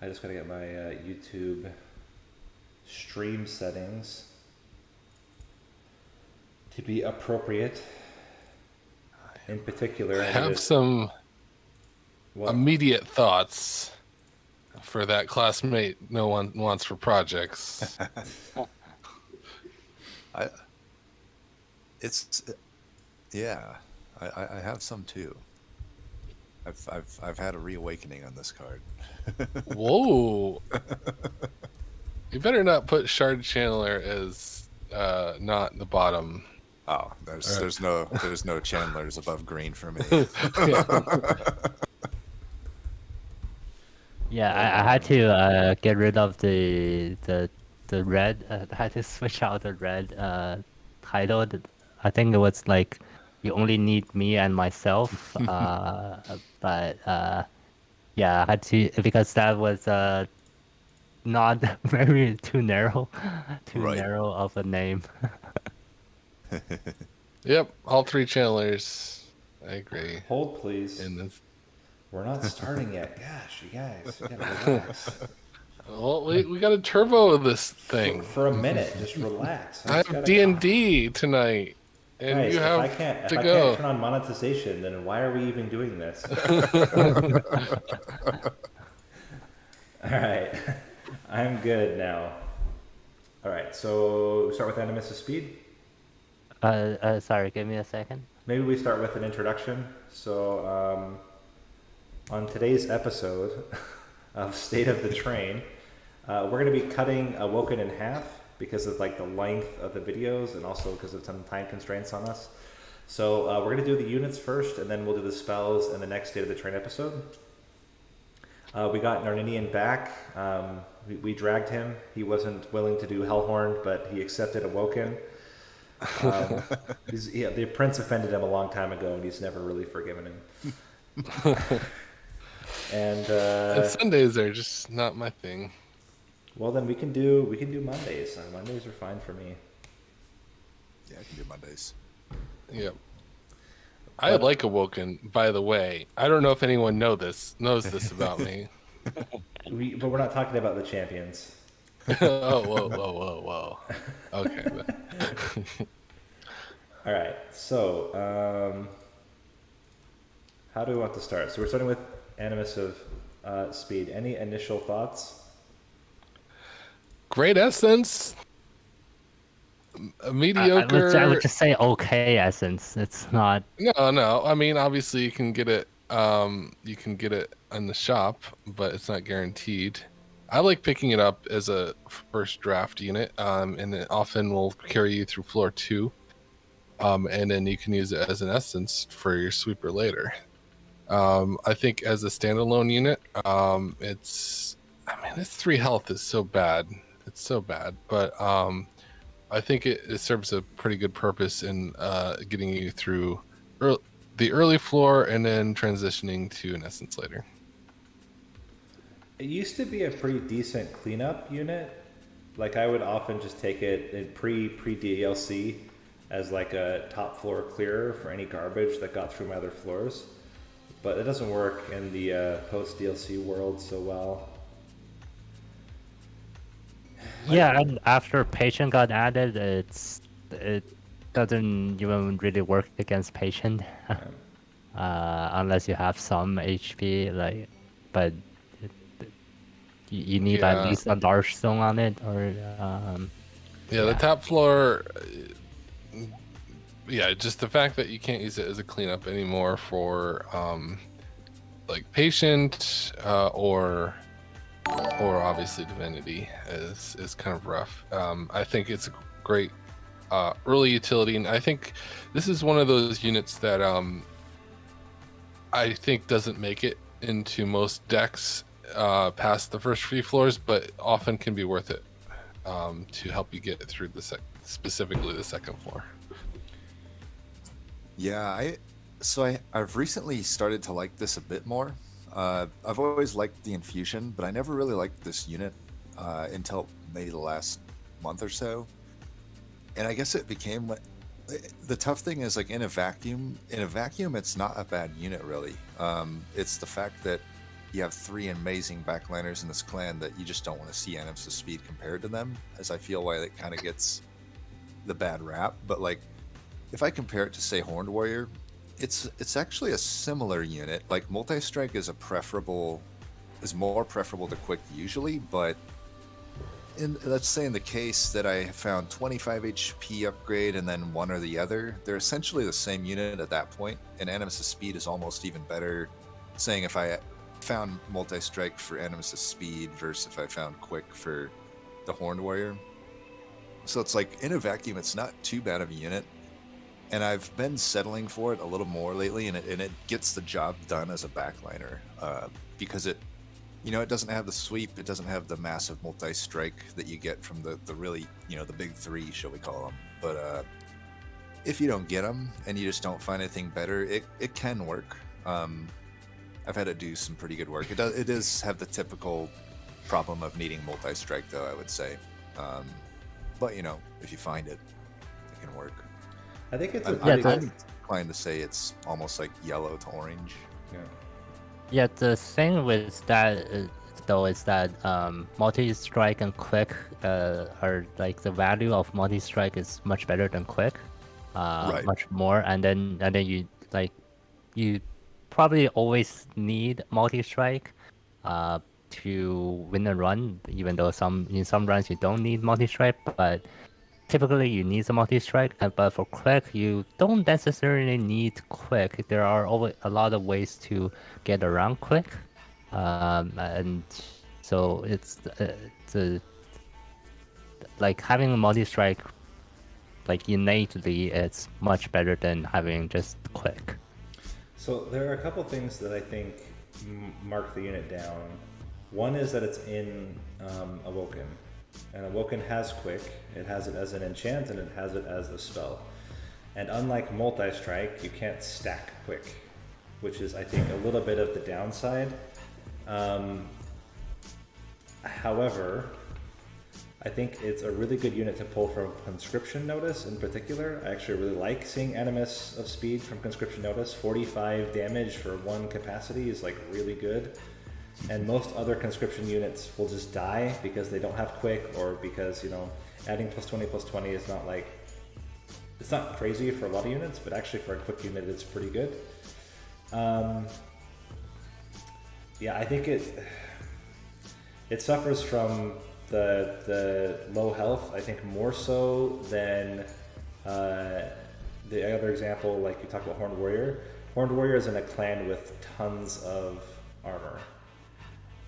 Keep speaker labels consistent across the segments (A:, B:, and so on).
A: I just gotta get my YouTube stream settings to be appropriate. In particular,
B: I have some immediate thoughts for that classmate no one wants for projects.
C: I have some too. I've had a reawakening on this card.
B: Whoa! You better not put Shard Chandler as not the bottom.
C: Oh, there's no Chandlers above green for me.
D: Yeah, I had to get rid of the red. I had to switch out the red title. I think it was like you only need me and myself. But yeah, I had to because that was not very too narrow of a name.
B: Yep, all 3 Chandlers. I agree.
A: Hold, please. We're not starting yet. Gosh, you guys, you gotta relax.
B: Well, we got to turbo this thing
A: for a minute. Just relax.
B: I have D&D tonight, and
A: guys,
B: you have
A: if I can't turn on monetization, then why are we even doing this? All right, I'm good now. All right, so we start with Animus' speed.
D: Sorry, give me a second.
A: Maybe we start with an introduction. So, on today's episode of State of the Train, we're going to be cutting Awoken in half because of like the length of the videos and also because of some time constraints on us. So we're going to do the units first, and then we'll do the spells in the next State of the Train episode. We got Narninian back. We dragged him. He wasn't willing to do Hellhorn, but he accepted Awoken. The prince offended him a long time ago, and he's never really forgiven him. And
B: Sundays are just not my thing.
A: Well, then we can do Mondays. Mondays are fine for me.
C: Yeah, I can do Mondays.
B: Yep. I like Awoken, by the way. I don't know if anyone knows this about me.
A: But we're not talking about the champions.
B: Whoa. Okay.
A: All right. So, how do we want to start? So we're starting with Animus of speed. Any initial thoughts?
B: Great essence. A mediocre.
D: I would just say okay essence. It's not.
B: No. I mean, obviously you can get it. You can get it in the shop, but it's not guaranteed. I like picking it up as a first draft unit, and it often will carry you through floor 2, and then you can use it as an essence for your sweeper later. I think as a standalone unit, its 3 health is so bad. It's so bad, but I think it serves a pretty good purpose in getting you through the early floor and then transitioning to an essence later.
A: It used to be a pretty decent cleanup unit. Like I would often just take it in pre DLC as like a top floor clearer for any garbage that got through my other floors. But it doesn't work in the post DLC world so well.
D: Yeah, and after Patient got added, it doesn't even really work against Patient, unless you have some HP. But you need at least a large stone on it, or
B: the top floor. Yeah, just the fact that you can't use it as a cleanup anymore for like Patient or obviously Divinity is kind of rough. I think it's a great early utility, and I think this is one of those units that I think doesn't make it into most decks past the first few floors, but often can be worth it to help you get through specifically the second floor.
C: Yeah, I've recently started to like this a bit more. I've always liked the infusion, but I never really liked this unit until maybe the last month or so. And I guess it became the tough thing is like in a vacuum, it's not a bad unit really. It's the fact that you have 3 amazing backliners in this clan that you just don't want to see Animus' speed compared to them, as I feel why it kind of gets the bad rap. But like, if I compare it to say Horned Warrior, it's actually a similar unit. Like multi-strike is more preferable to quick usually, but let's say in the case that I found 25 HP upgrade and then one or the other, they're essentially the same unit at that point, and Animus' speed is almost even better. Saying if I found multi-strike for Animus' speed versus if I found quick for the Horned Warrior. So it's like, in a vacuum, it's not too bad of a unit. And I've been settling for it a little more lately, and it gets the job done as a backliner, because it doesn't have the sweep, it doesn't have the massive multi-strike that you get from the really, the big 3, shall we call them. But if you don't get them and you just don't find anything better, it can work. I've had it do some pretty good work. It does have the typical problem of needing multi-strike, though, I would say. But if you find it, it can work.
A: I think it's
C: I'm inclined to say it's almost like yellow to orange.
A: Yeah.
D: Yeah, the thing with that though is that multi-strike and quick are like, the value of multi-strike is much better than quick,
C: Right.
D: much more, and then you probably always need multi-strike to win a run, even though in some runs you don't need multi-strike, but typically you need the multi-strike. But for quick, you don't necessarily need quick. There are always a lot of ways to get around quick, and so it's like having a multi-strike, like innately, it's much better than having just quick.
A: So there are a couple things that I think mark the unit down. One is that it's in Awoken, and Awoken has quick. It has it as an enchant, and it has it as a spell. And unlike multi-strike, you can't stack quick, which is, I think, a little bit of the downside. However, I think it's a really good unit to pull from Conscription Notice in particular. I actually really like seeing Animus of speed from Conscription Notice. 45 damage for 1 capacity is like really good. And most other conscription units will just die because they don't have quick, or because, adding +20/+20 is not like, it's not crazy for a lot of units, but actually for a quick unit it's pretty good. Yeah, I think it suffers from the low health, I think, more so than the other example, like you talked about Horned Warrior. Horned Warrior is in a clan with tons of armor.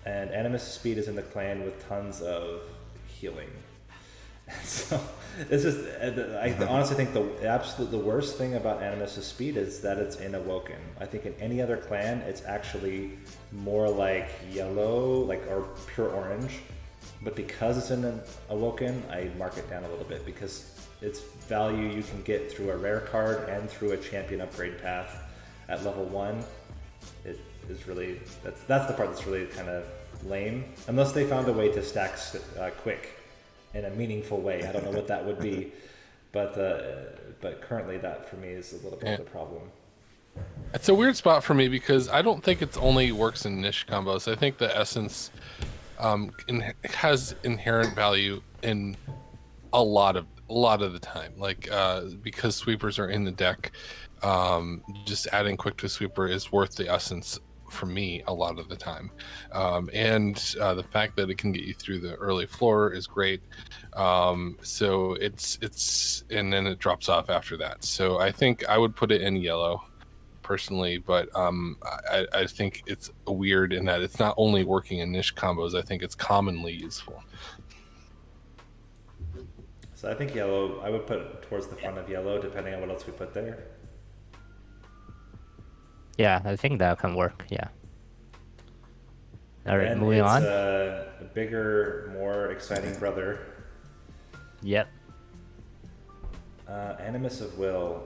A: And Animus Speed is in the clan with tons of healing. So it's just, I honestly think the worst thing about Animus Speed is that it's in Awoken. I think in any other clan, it's actually more like yellow, or pure orange. But because it's in Awoken, I mark it down a little bit, because its value you can get through a rare card and through a champion upgrade path at level 1. It is really, that's the part that's really kind of lame, unless they found a way to stack quick in a meaningful way. I don't know what that would be, but currently that for me is a little bit of the problem.
B: It's a weird spot for me because I don't think it's only works in niche combos. I think the essence has inherent value in a lot of the time, because sweepers are in the deck. Just adding quick to sweeper is worth the essence for me a lot of the time, and the fact that it can get you through the early floor is great. So it's and then it drops off after that. So I think I would put it in yellow personally, but I think it's weird in that it's not only working in niche combos. I think it's commonly useful.
A: So I think yellow, I would put it towards the front of yellow, depending on what else we put there.
D: Yeah, I think that can work. Yeah. All right,
A: And
D: moving on.
A: It's a bigger, more exciting brother.
D: Yep.
A: Animus of Will.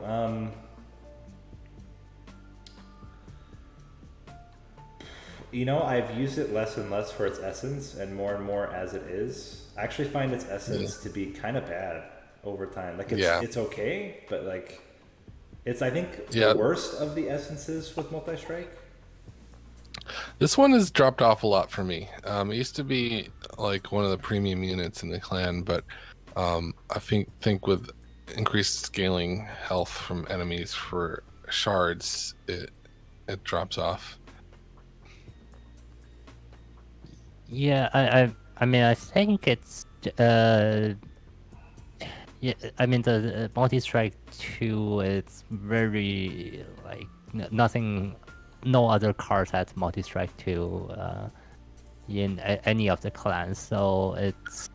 A: I've used it less and less for its essence, and more as it is. I actually find its essence to be kind of bad over time. It's okay, but it's, I think, the worst of the essences with multi-strike.
B: This one has dropped off a lot for me. It used to be like one of the premium units in the clan, but I think with increased scaling health from enemies for shards, it drops off.
D: Yeah, I mean, I think it's yeah, I mean the multi-strike 2, it's very like nothing, no other cards has multi-strike 2 in any of the clans, so it's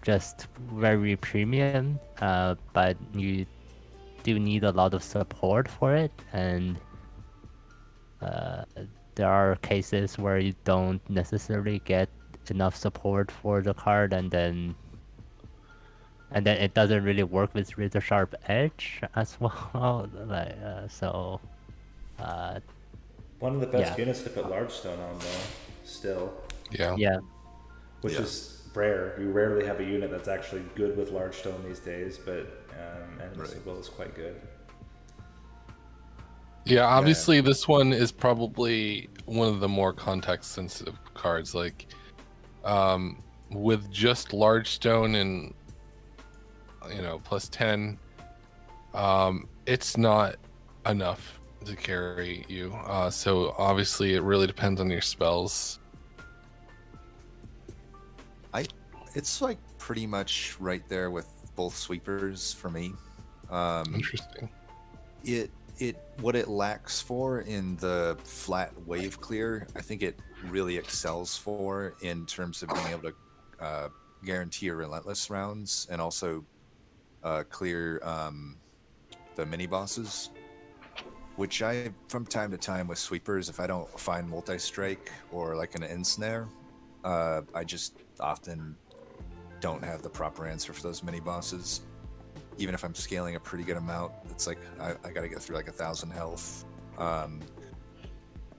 D: just very premium, but you do need a lot of support for it, and there are cases where you don't necessarily get enough support for the card, and then it doesn't really work with Razor Sharp Edge as well. Like so,
A: One of the best
D: yeah,
A: units to put large stone on, though, still,
B: Yeah.
D: yeah,
A: which is rare. You rarely have a unit that's actually good with large stone these days, but Animus
C: Right.
A: will is quite good.
B: Yeah, obviously this one is probably one of the more context sensitive cards. Like, with just large stone and +10, it's not enough to carry you. So obviously it really depends on your spells.
C: It's like pretty much right there with both sweepers for me.
B: Interesting.
C: What it lacks for in the flat wave clear, I think it really excels for in terms of being able to guarantee a relentless rounds and also clear the mini bosses, which I from time to time with sweepers, if I don't find multi-strike or like an ensnare, I just often don't have the proper answer for those mini bosses. Even if I'm scaling a pretty good amount, it's like I gotta get through like 1,000 health.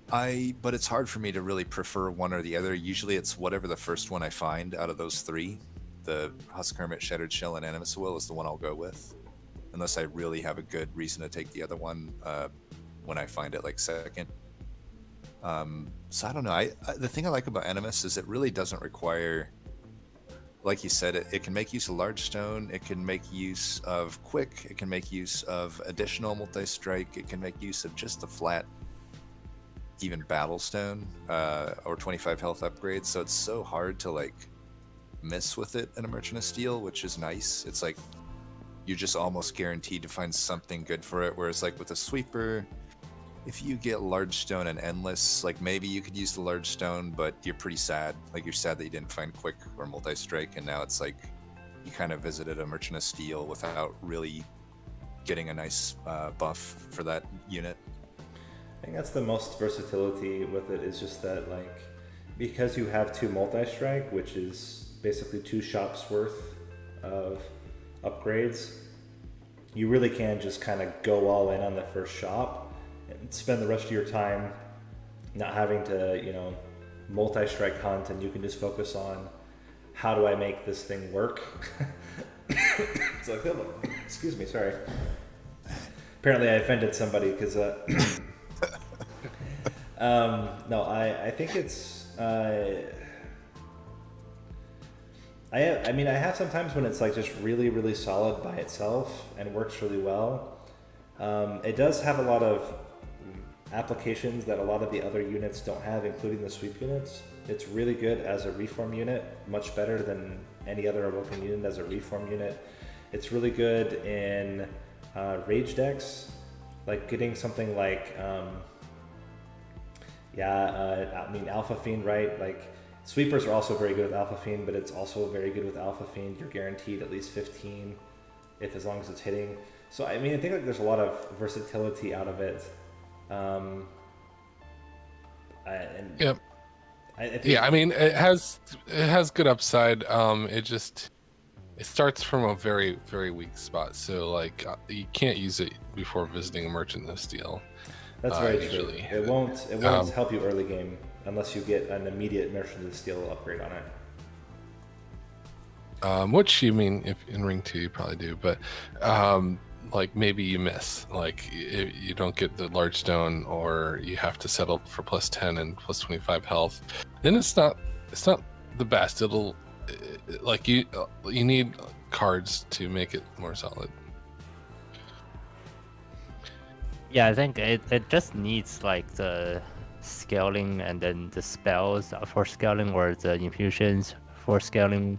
C: But it's hard for me to really prefer one or the other. Usually it's whatever the first one I find out of those three. The Husk Hermit, Shattered Shell, and Animus Will is the one I'll go with, unless I really have a good reason to take the other one when I find it like second. So I don't know. The thing I like about Animus is it really doesn't require, like you said, it can make use of large stone, it can make use of quick, it can make use of additional multi-strike, it can make use of just the flat, even battle stone, or 25 health upgrades. So it's so hard to like miss with it in a Merchant of Steel, which is nice. It's like you're just almost guaranteed to find something good for it. Whereas like with a sweeper, if you get large stone and endless, like maybe you could use the large stone, but you're pretty sad. Like you're sad that you didn't find quick or multi-strike, and now it's like you kind of visited a Merchant of Steel without really getting a nice buff for that unit.
A: I think that's the most versatility with it, is just that, like, because you have 2 multi-strike, which is basically 2 shops worth of upgrades, you really can just kind of go all in on the first shop and spend the rest of your time not having to, multi-strike hunt, and you can just focus on how do I make this thing work. So I feel, excuse me, sorry. Apparently I offended somebody because no, I think it's I have sometimes when it's like just really, really solid by itself and works really well. It does have a lot of applications that a lot of the other units don't have, including the sweep units. It's really good as a reform unit, much better than any other Awoken unit as a reform unit. It's really good in rage decks, like getting something like Alpha Fiend, right? Like sweepers are also very good with Alpha Fiend, but it's also very good with Alpha Fiend. You're guaranteed at least 15 as long as it's hitting. So I think like there's a lot of versatility out of it.
B: Yep.
A: I think,
B: it has good upside. It starts from a very, very weak spot, so like you can't use it before visiting a Merchant of Steel.
A: that's very
B: usually.
A: true. It won't help you early game unless you get an immediate Merchant of Steel upgrade on it.
B: Which if in Ring 2 you probably do, but like maybe you miss, like you don't get the large stone, or you have to settle for plus 10 and plus 25 health, then it's not the best. It'll like you need cards to make it more solid.
D: Yeah, I think it just needs like the scaling and then the spells for scaling or the infusions for scaling.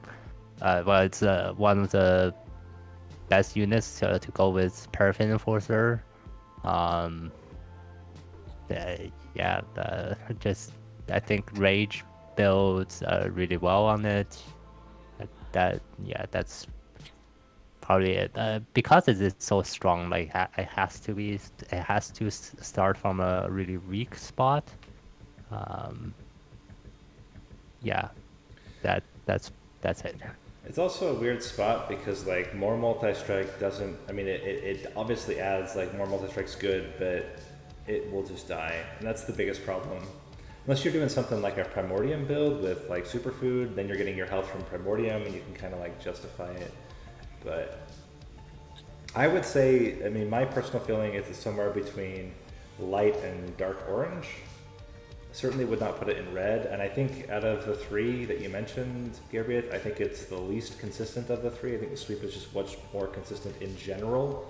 D: Well, it's one of the best units to go with Paraffin Enforcer. I think Rage builds really well on it. That's probably it. Because it is so strong, like it has to start from a really weak spot. Yeah, that's it.
A: It's also a weird spot because like more multi-strike doesn't, I mean it obviously adds like more multi-strike's good, but it will just die. And that's the biggest problem. Unless you're doing something like a Primordium build with like superfood, then you're getting your health from Primordium and you can kind of like justify it. But I would say, I mean, my personal feeling is it's somewhere between light and dark orange. Certainly would not put it in red, and I think out of the three that you mentioned, Gabriot, I think it's the least consistent of the three. I think the sweep is just much more consistent in general,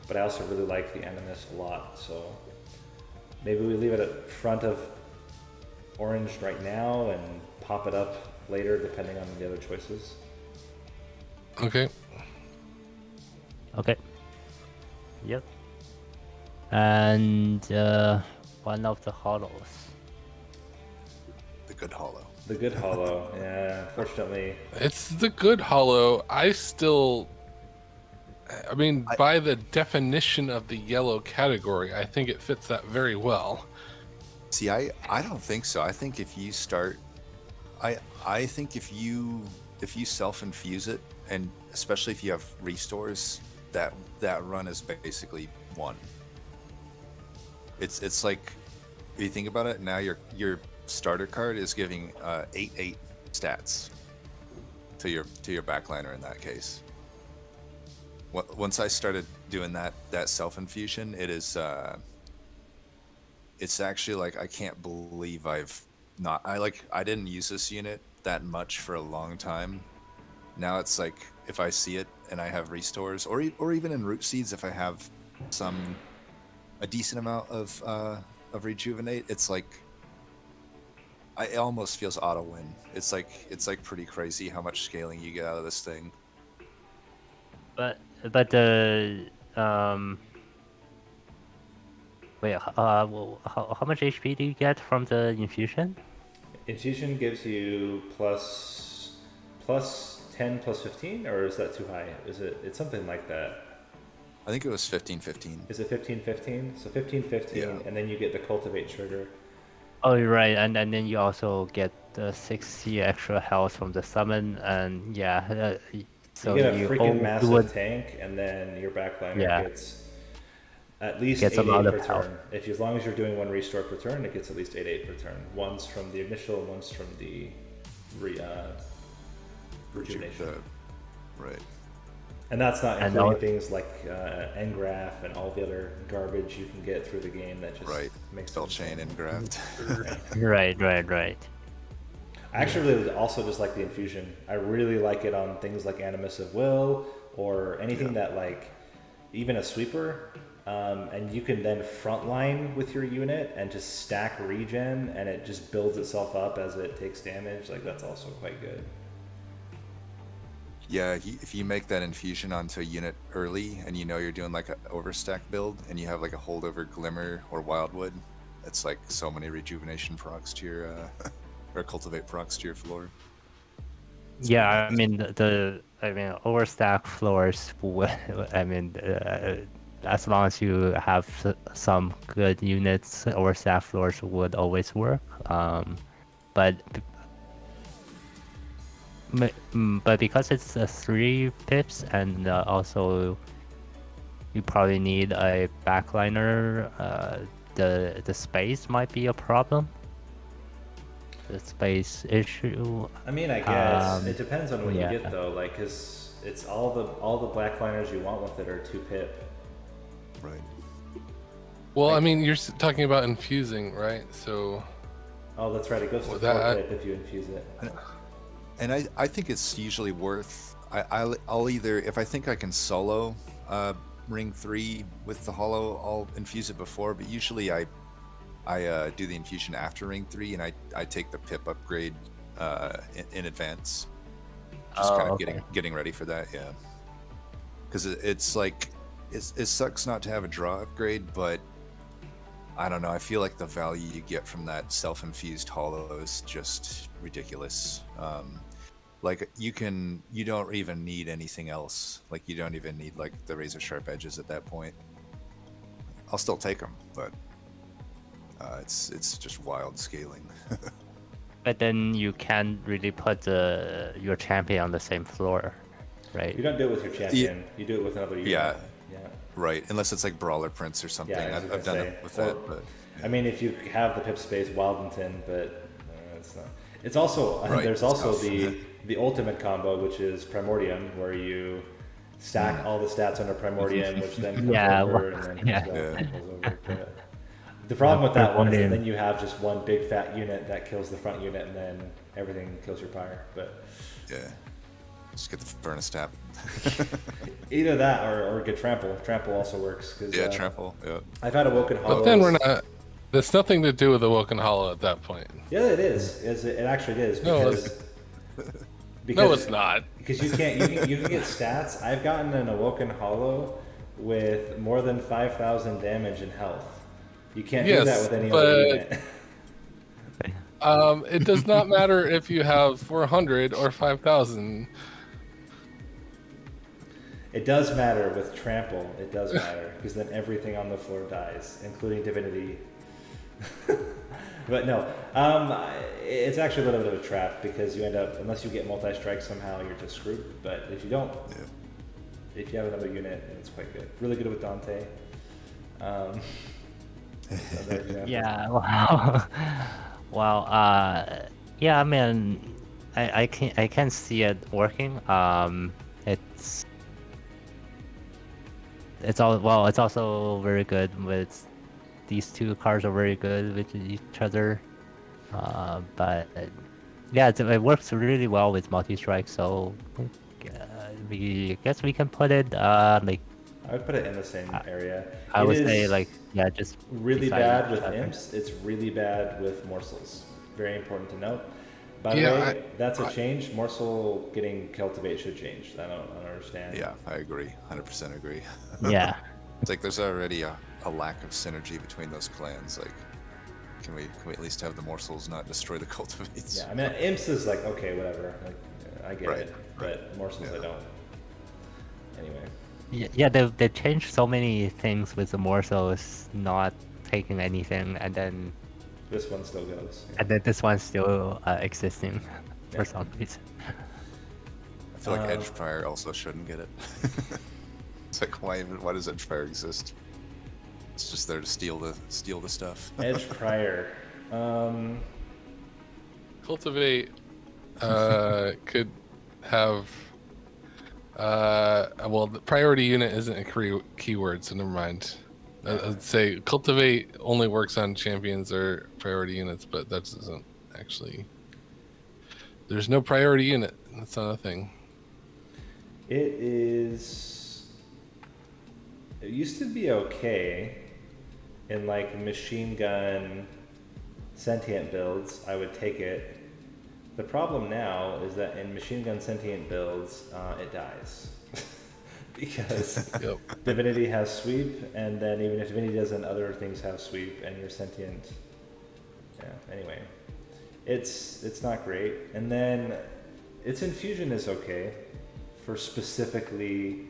A: but I also really like the Animus a lot, so maybe we leave it at front of orange right now and pop it up later depending on the other choices.
B: Okay.
D: Okay. Yep. And one of the hollows.
C: The good hollow.
A: The good hollow, yeah, unfortunately.
B: It's the good hollow. I mean, by the definition of the yellow category, I think it fits that very well.
C: See, I don't think so. I think if you start, I think if you self-infuse it, and especially if you have restores, that run is basically one. It's like, if you think about it, now your starter card is giving 8/8 stats to your backliner in that case. Once I started doing that self-infusion, it is it's actually like, I can't believe I didn't use this unit that much for a long time. Now it's like, if I see it and I have restores, or even in root seeds, if I have a decent amount of rejuvenate, it's like, it almost feels auto win. It's like pretty crazy how much scaling you get out of this thing.
D: But wait, how much HP do you get from the infusion?
A: Infusion gives you plus 10 plus 15, or is that too high? It's something like that.
C: I think it was 15/15.
A: Is it 15/15? So 15/15,
C: Yeah.
A: and then you get the cultivate trigger.
D: Oh, you're right, and then you also get the 60 extra health from the summon, and yeah, so
A: you get a freaking massive
D: tank.
A: tank, and then your backliner
D: Yeah.
A: gets at least
D: Gets a
A: 8/8
D: lot of
A: per
D: health.
A: turn. As long as you're doing one restore per turn, it gets at least 8/8 per turn. Once from the initial, once from the rejuvenation.
C: Right.
A: And that's not
D: And
A: including
D: now-
A: things like Engraph and all the other garbage you can get through the game that just makes
C: Spell
A: it
C: chain
A: insane.
C: and graft.
D: Right.
A: I actually really also just like the infusion. I really like it on things like Animus of Will, or anything that, like, even a sweeper, and you can then frontline with your unit and just stack regen, and it just builds itself up as it takes damage. Like, that's also quite good.
C: Yeah, if you make that infusion onto a unit early, and you know you're doing like an overstack build, and you have like a holdover Glimmer or Wildwood, it's like so many rejuvenation procs to your or cultivate procs to your floor.
D: Yeah, I mean overstack floors. As long as you have some good units, overstack floors would always work. But because it's 3 pips, and also you probably need a backliner, the space might be a problem. The space issue.
A: I mean, I guess it
D: Um,
A: depends on what
D: yeah.
A: you get though. Like, cause it's all the backliners you want with it are 2 pip.
C: Right.
B: Well, I mean, you're talking about infusing, right? So
A: Oh, that's right. It goes to
B: Well,
A: 4
B: that-
A: pip if you infuse it.
C: And I think it's usually worth. I'll either, if I think I can solo ring 3 with the hollow, I'll infuse it before. But usually I do the infusion after ring 3, and I take the pip upgrade in advance. Just kind of getting ready for that, yeah. Because it's like it sucks not to have a draw upgrade, but I don't know. I feel like the value you get from that self-infused hollow is just ridiculous. Like you don't even need anything else. Like you don't even need like the razor sharp edges at that point. I'll still take them, but it's just wild scaling.
D: But then you can't really put your champion on the same floor, right?
A: You don't do it with your champion. You do it with another unit.
C: Yeah.
A: Yeah.
C: Right, unless it's like Brawler Prince or something.
A: Yeah, I was
C: I've
A: gonna
C: done
A: say.
C: it with
A: Well,
C: that, but
A: I mean, if you have the pip space, Wildington, but it's not. It's also
C: Right,
A: there's
C: it's
A: also
C: tough.
A: the ultimate combo, which is Primordium, where you stack all the stats under Primordium, which then comes
D: Yeah,
A: over and then comes
D: yeah.
A: out
C: Yeah.
A: and goes over. But the problem with that one is that
D: Primordium.
A: then you have just one big fat unit that kills the front unit, and then everything kills your pyre. But
C: yeah, just get the furnace tap.
A: either that or get trample. Trample also works. 'Cause,
C: Yeah, trample. Yeah.
A: I've had Awoken Hollows.
B: But then we're not. There's nothing to do with Awoken Hollow at that point.
A: Yeah, it is. It actually is
B: No,
A: because
B: No, it's not.
A: Because you can get stats. I've gotten an Awoken Hollow with more than 5,000 damage and health. You can't do that
B: Yes,
A: with any other
B: but-
A: unit.
B: It does not matter if you have 400 or 5,000.
A: It does matter with trample. It does matter because then everything on the floor dies, including divinity. But no, it's actually a little bit of a trap because you end up, unless you get multi-strike somehow, you're just screwed. But if you don't, if you have another unit, it's quite good. Really good with Dante. Another example.
D: Yeah. Wow. Wow. Yeah. I mean, I can see it working. It's also very good with these two cards are very good with each other. But yeah, it works really well with multi-strike. So I guess we can put it like
A: I would put it in the same area.
D: I
A: It
D: would say
A: is
D: like just
A: really
D: beside
A: bad
D: each
A: with
D: other.
A: imps. It's really bad with morsels. Very important to note. By
B: Yeah,
A: the way, that's a change. Morsel getting cultivate should change. I don't understand.
C: Yeah, I agree. 100% agree.
D: Yeah.
C: It's like there's already a lack of synergy between those clans. Like, can we at least have the morsels not destroy the cultivates?
A: Yeah, I mean, imps is like okay, whatever. Like, I get
C: Right,
A: it, but morsels I don't. Anyway,
D: Yeah, they've changed so many things with the morsels not taking anything, and then
A: this one still goes.
D: this one's still existing
A: Yeah.
D: for some reason.
C: I feel like Edgefire also shouldn't get it. It's like why does Edgefire exist? It's just there to steal the stuff.
A: Edge Prior.
B: Cultivate could have. Well, the priority unit isn't a keyword, so never mind. I'd say cultivate only works on champions or priority units, but that doesn't actually. There's no priority unit. That's not a thing.
A: It is. It used to be okay in like machine gun sentient builds. I would take it. The problem now is that in machine gun sentient builds, it dies. Because
B: Yep.
A: Divinity has sweep, and then even if Divinity doesn't, other things have sweep, and you're sentient. Yeah, anyway. It's not great. And then its infusion is okay for specifically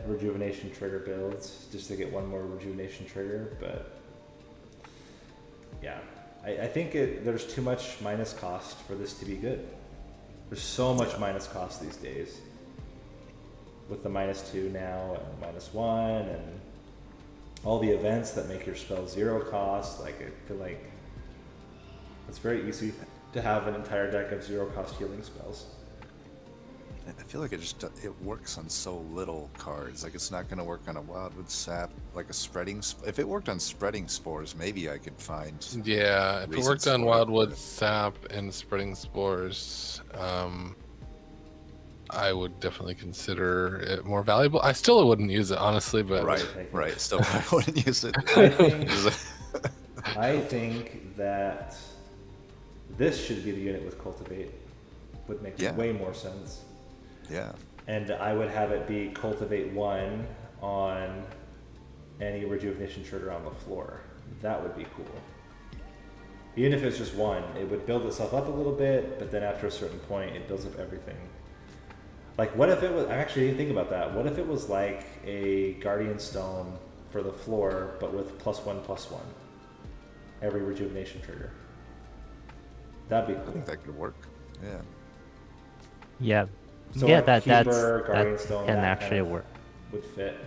A: rejuvenation trigger builds, just to get one more rejuvenation trigger, but yeah. I think there's too much minus cost for this to be good. There's so much minus cost these days. With the -2 now and -1 and all the events that make your spell 0 cost, like I feel like it's very easy to have an entire deck of 0 cost healing spells.
C: I feel like it works on so little cards. Like it's not going to work on a Wildwood Sap, like a spreading. If it worked on spreading spores, maybe I could find.
B: Yeah, if it worked
C: reasons
B: on
C: for it,
B: Wildwood
C: but-
B: Sap and Spreading Spores, I would definitely consider it more valuable. I still wouldn't use it, honestly, but
C: Right. Still, I wouldn't use it.
A: I think that this should be the unit with Cultivate. Would make
C: Yeah.
A: way more sense.
C: Yeah.
A: And I would have it be Cultivate 1 on any Rejuvenation trigger on the floor. That would be cool. Even if it's just one, it would build itself up a little bit, but then after a certain point, it builds up everything. Like, what if it was, I actually didn't think about that. What if it was like a Guardian Stone for the floor, but with +1/+1 every Rejuvenation trigger? That'd be
C: I
A: cool.
C: think that could work. Yeah.
D: Yeah.
A: So
D: Yeah,
A: like Keeper,
D: that
A: Guardian Stone,
D: can
A: that
D: actually
A: kind of
D: work.
A: would fit.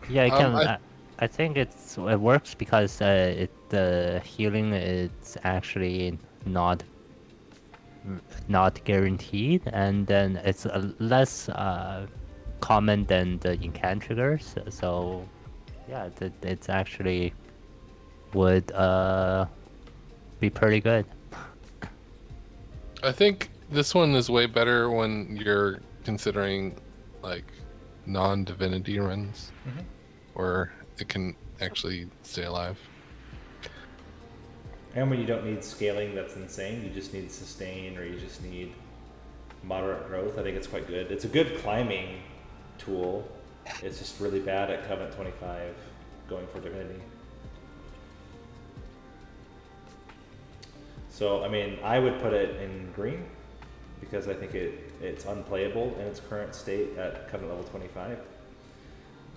D: Yeah, it can.
B: I-
D: I think it works because the healing is actually not guaranteed, and then it's less common than the incant triggers. So yeah, it's actually would be pretty good.
B: I think this one is way better when you're considering like non-divinity runs, where it can actually stay alive.
A: And when you don't need scaling that's insane, you just need sustain or you just need moderate growth, I think it's quite good. It's a good climbing tool. It's just really bad at Covenant 25 going for divinity. So, I mean, I would put it in green because I think it's unplayable in its current state at Covenant level 25.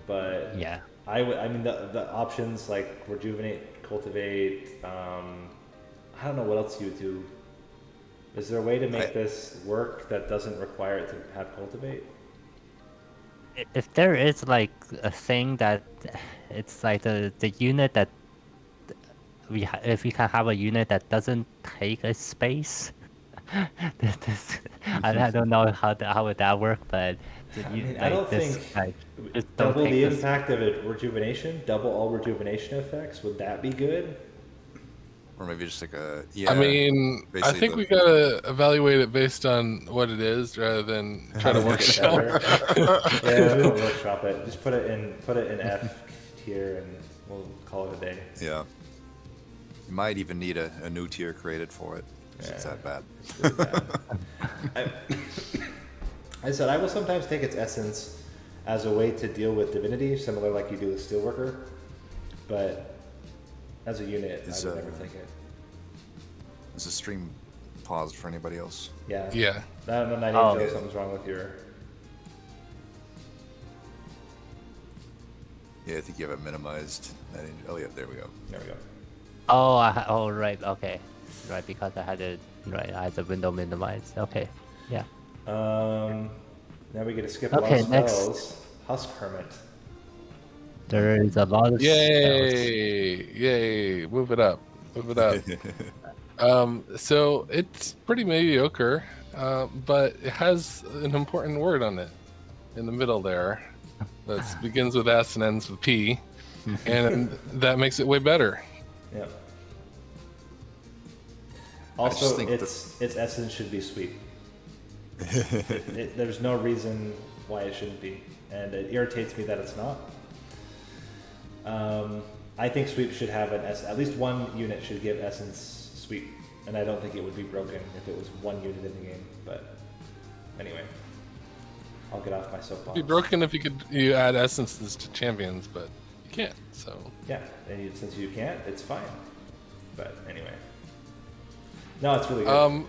A: But
D: Yeah.
A: I mean, the options like Rejuvenate, Cultivate, I don't know what else you would do. Is there a way to make this work that doesn't require it to have Cultivate?
D: If there is like a thing that it's like the unit that if we can have a unit that doesn't take a space, I don't know how would that work, but
A: I don't think
D: just don't
A: double
D: take
A: the
D: this.
A: impact of a Rejuvenation, double all Rejuvenation effects. Would that be good?
C: Or maybe just like a. Yeah.
B: I mean, I
C: basically
B: think we gotta evaluate it based on what it is rather than try to work it out.
A: Yeah, we won't workshop it. Just put it in F tier, and we'll call it a day.
C: Yeah. You might even need a new tier created for it. 'Cause it's
A: Yeah.
C: that bad.
A: It's really bad. I said I will sometimes take its essence as a way to deal with divinity, similar like you do with Steelworker, but as a unit, I would never take it.
C: Is the stream paused for anybody else?
A: Yeah.
B: Yeah.
A: No,
D: Oh.
A: something's wrong with your.
C: Yeah, I think you have it minimized. Oh, yeah, there we go.
A: There we go.
D: Oh, right, okay, right, because I had the window minimized. Okay, yeah.
A: Now we get to skip a lot
D: Okay,
A: of
D: next.
A: spells. Husk Hermit.
D: There is a lot of spells.
B: Yay! Move it up. So it's pretty mediocre, but it has an important word on it in the middle there that begins with S and ends with P, and that makes it way better.
A: Yeah.
C: just
A: Also,
C: think
A: its essence should be sweep. There's no reason why it shouldn't be, and it irritates me that it's not. I think sweep should have at least one unit should give essence sweep, and I don't think it would be broken if it was one unit in the game. But anyway, I'll get off my soapbox.
B: It'd be broken if you add essences to champions, but you can't. So
A: Yeah, and since you can't, it's fine. But anyway, no, it's really good.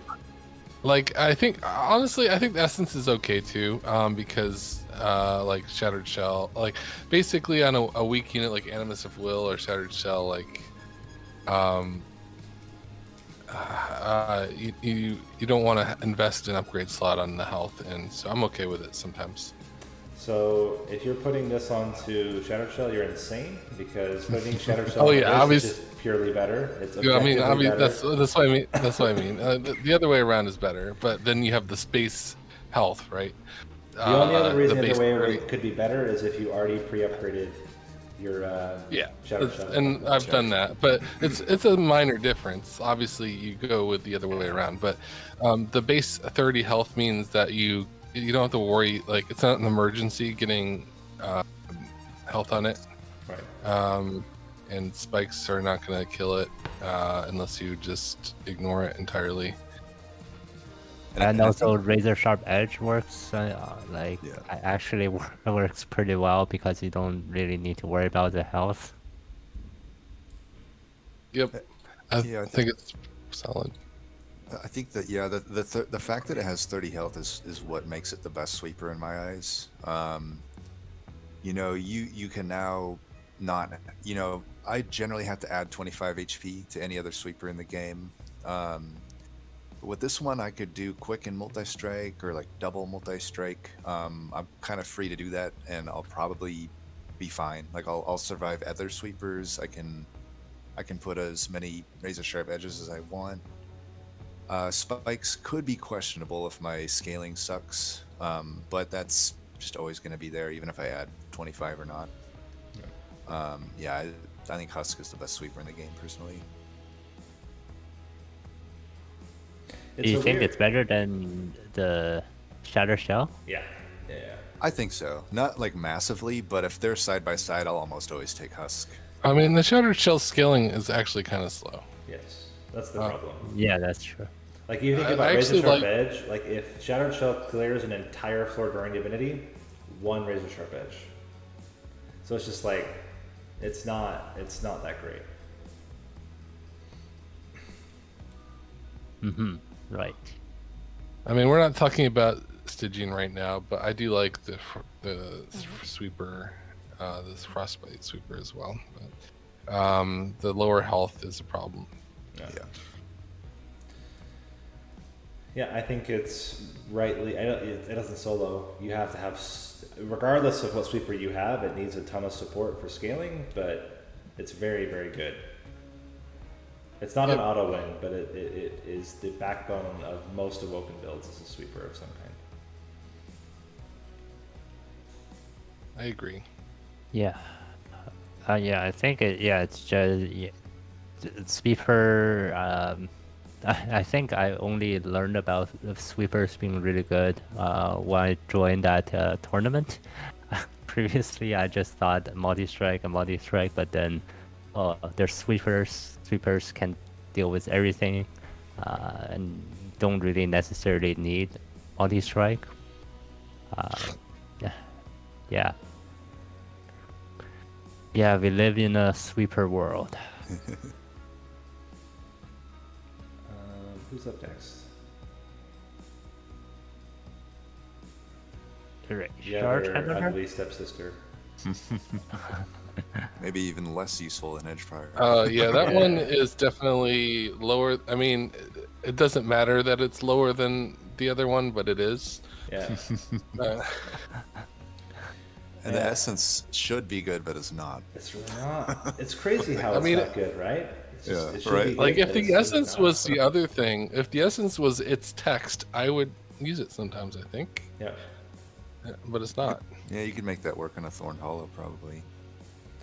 B: like I think honestly, I think the essence is okay too, because like Shattered Shell, like basically on a weak unit like Animus of Will or Shattered Shell, like you don't want to invest an upgrade slot on the health, and so I'm okay with it sometimes.
A: So if you're putting this onto Shattered Shell, you're insane because putting Shattered Shell
B: Oh,
A: on
B: yeah,
A: this is just purely better. It's
B: Yeah, I mean,
A: objectively better.
B: that's what I mean. That's what I mean. The other way around is better, but then you have the space health, right?
A: The only other reason the
B: base
A: other way
B: 30.
A: it could be better is if you already pre-upgraded your
B: Yeah,
A: Shattered Shell.
B: and I've done that, but it's a minor difference. Obviously, you go with the other way around, but the base 30 health means that you don't have to worry. Like, it's not an emergency getting health on it.
A: Right.
B: And spikes are not going to kill it unless you just ignore it entirely.
D: And
C: I
D: also
C: think-
D: razor sharp edge works actually works pretty well because you don't really need to worry about the health.
B: Yep, I
C: Yeah, I
B: think it's solid.
C: I think that the fact that it has 30 health is what makes it the best sweeper in my eyes. You know, you can now not, you know, I generally have to add 25 HP to any other sweeper in the game. But with this one, I could do quick and multi-strike or like double multi-strike. I'm kind of free to do that, and I'll probably be fine. Like I'll survive other sweepers. I can put as many razor sharp edges as I want. Spikes could be questionable if my scaling sucks, but that's just always going to be there, even if I add 25 or not. I think Husk is the best sweeper in the game, personally.
D: Do you think it's better than the Shatter Shell?
A: Yeah.
C: I think so. Not like massively, but if they're side by side, I'll almost always take Husk.
B: I mean, the Shattered Shell scaling is actually kind of slow.
A: Yes. That's the problem.
D: Yeah, that's true.
A: Like you think
B: I
A: about Razor
B: actually
A: Sharp
B: like-
A: Edge, like if Shattered Shell clears an entire floor during Divinity, one Razor Sharp Edge. So it's just like it's not that great.
D: Right.
B: I mean, we're not talking about Stygian right now, but I do like the sweeper, this frostbite sweeper as well. But the lower health is a problem.
A: Yeah, I think it's rightly. It doesn't solo. You have to have, regardless of what sweeper you have, it needs a ton of support for scaling, but it's very, very good. It's not an auto win, but it is the backbone of most Awoken builds as a sweeper of some kind.
B: I agree.
D: Yeah. I think it's just sweeper. I think I only learned about the sweepers being really good when I joined that tournament. Previously, I just thought multi-strike, but then there's sweepers. Sweepers can deal with everything and don't really necessarily need multi-strike. Yeah, we live in a sweeper world.
A: Who's up next?
D: Right.
A: Yeah, her ugly stepsister.
C: Maybe even less useful than Edgefire.
B: Yeah, that one is definitely lower. I mean, it doesn't matter that it's lower than the other one, but it is.
A: Yeah.
C: And the essence should be good, but it's not.
A: It's really not. It's crazy how
B: I
A: it's
B: mean,
A: not good, right? It's
C: Yeah,
A: it should
C: right.
A: be good,
B: Like, if
A: but
B: the
A: it's just
B: essence
A: not.
B: was the other thing, if the essence was its text, I would use it sometimes, I think.
A: Yeah.
B: Yeah, but it's not.
C: Yeah, you could make that work on a Thorn Hollow, probably.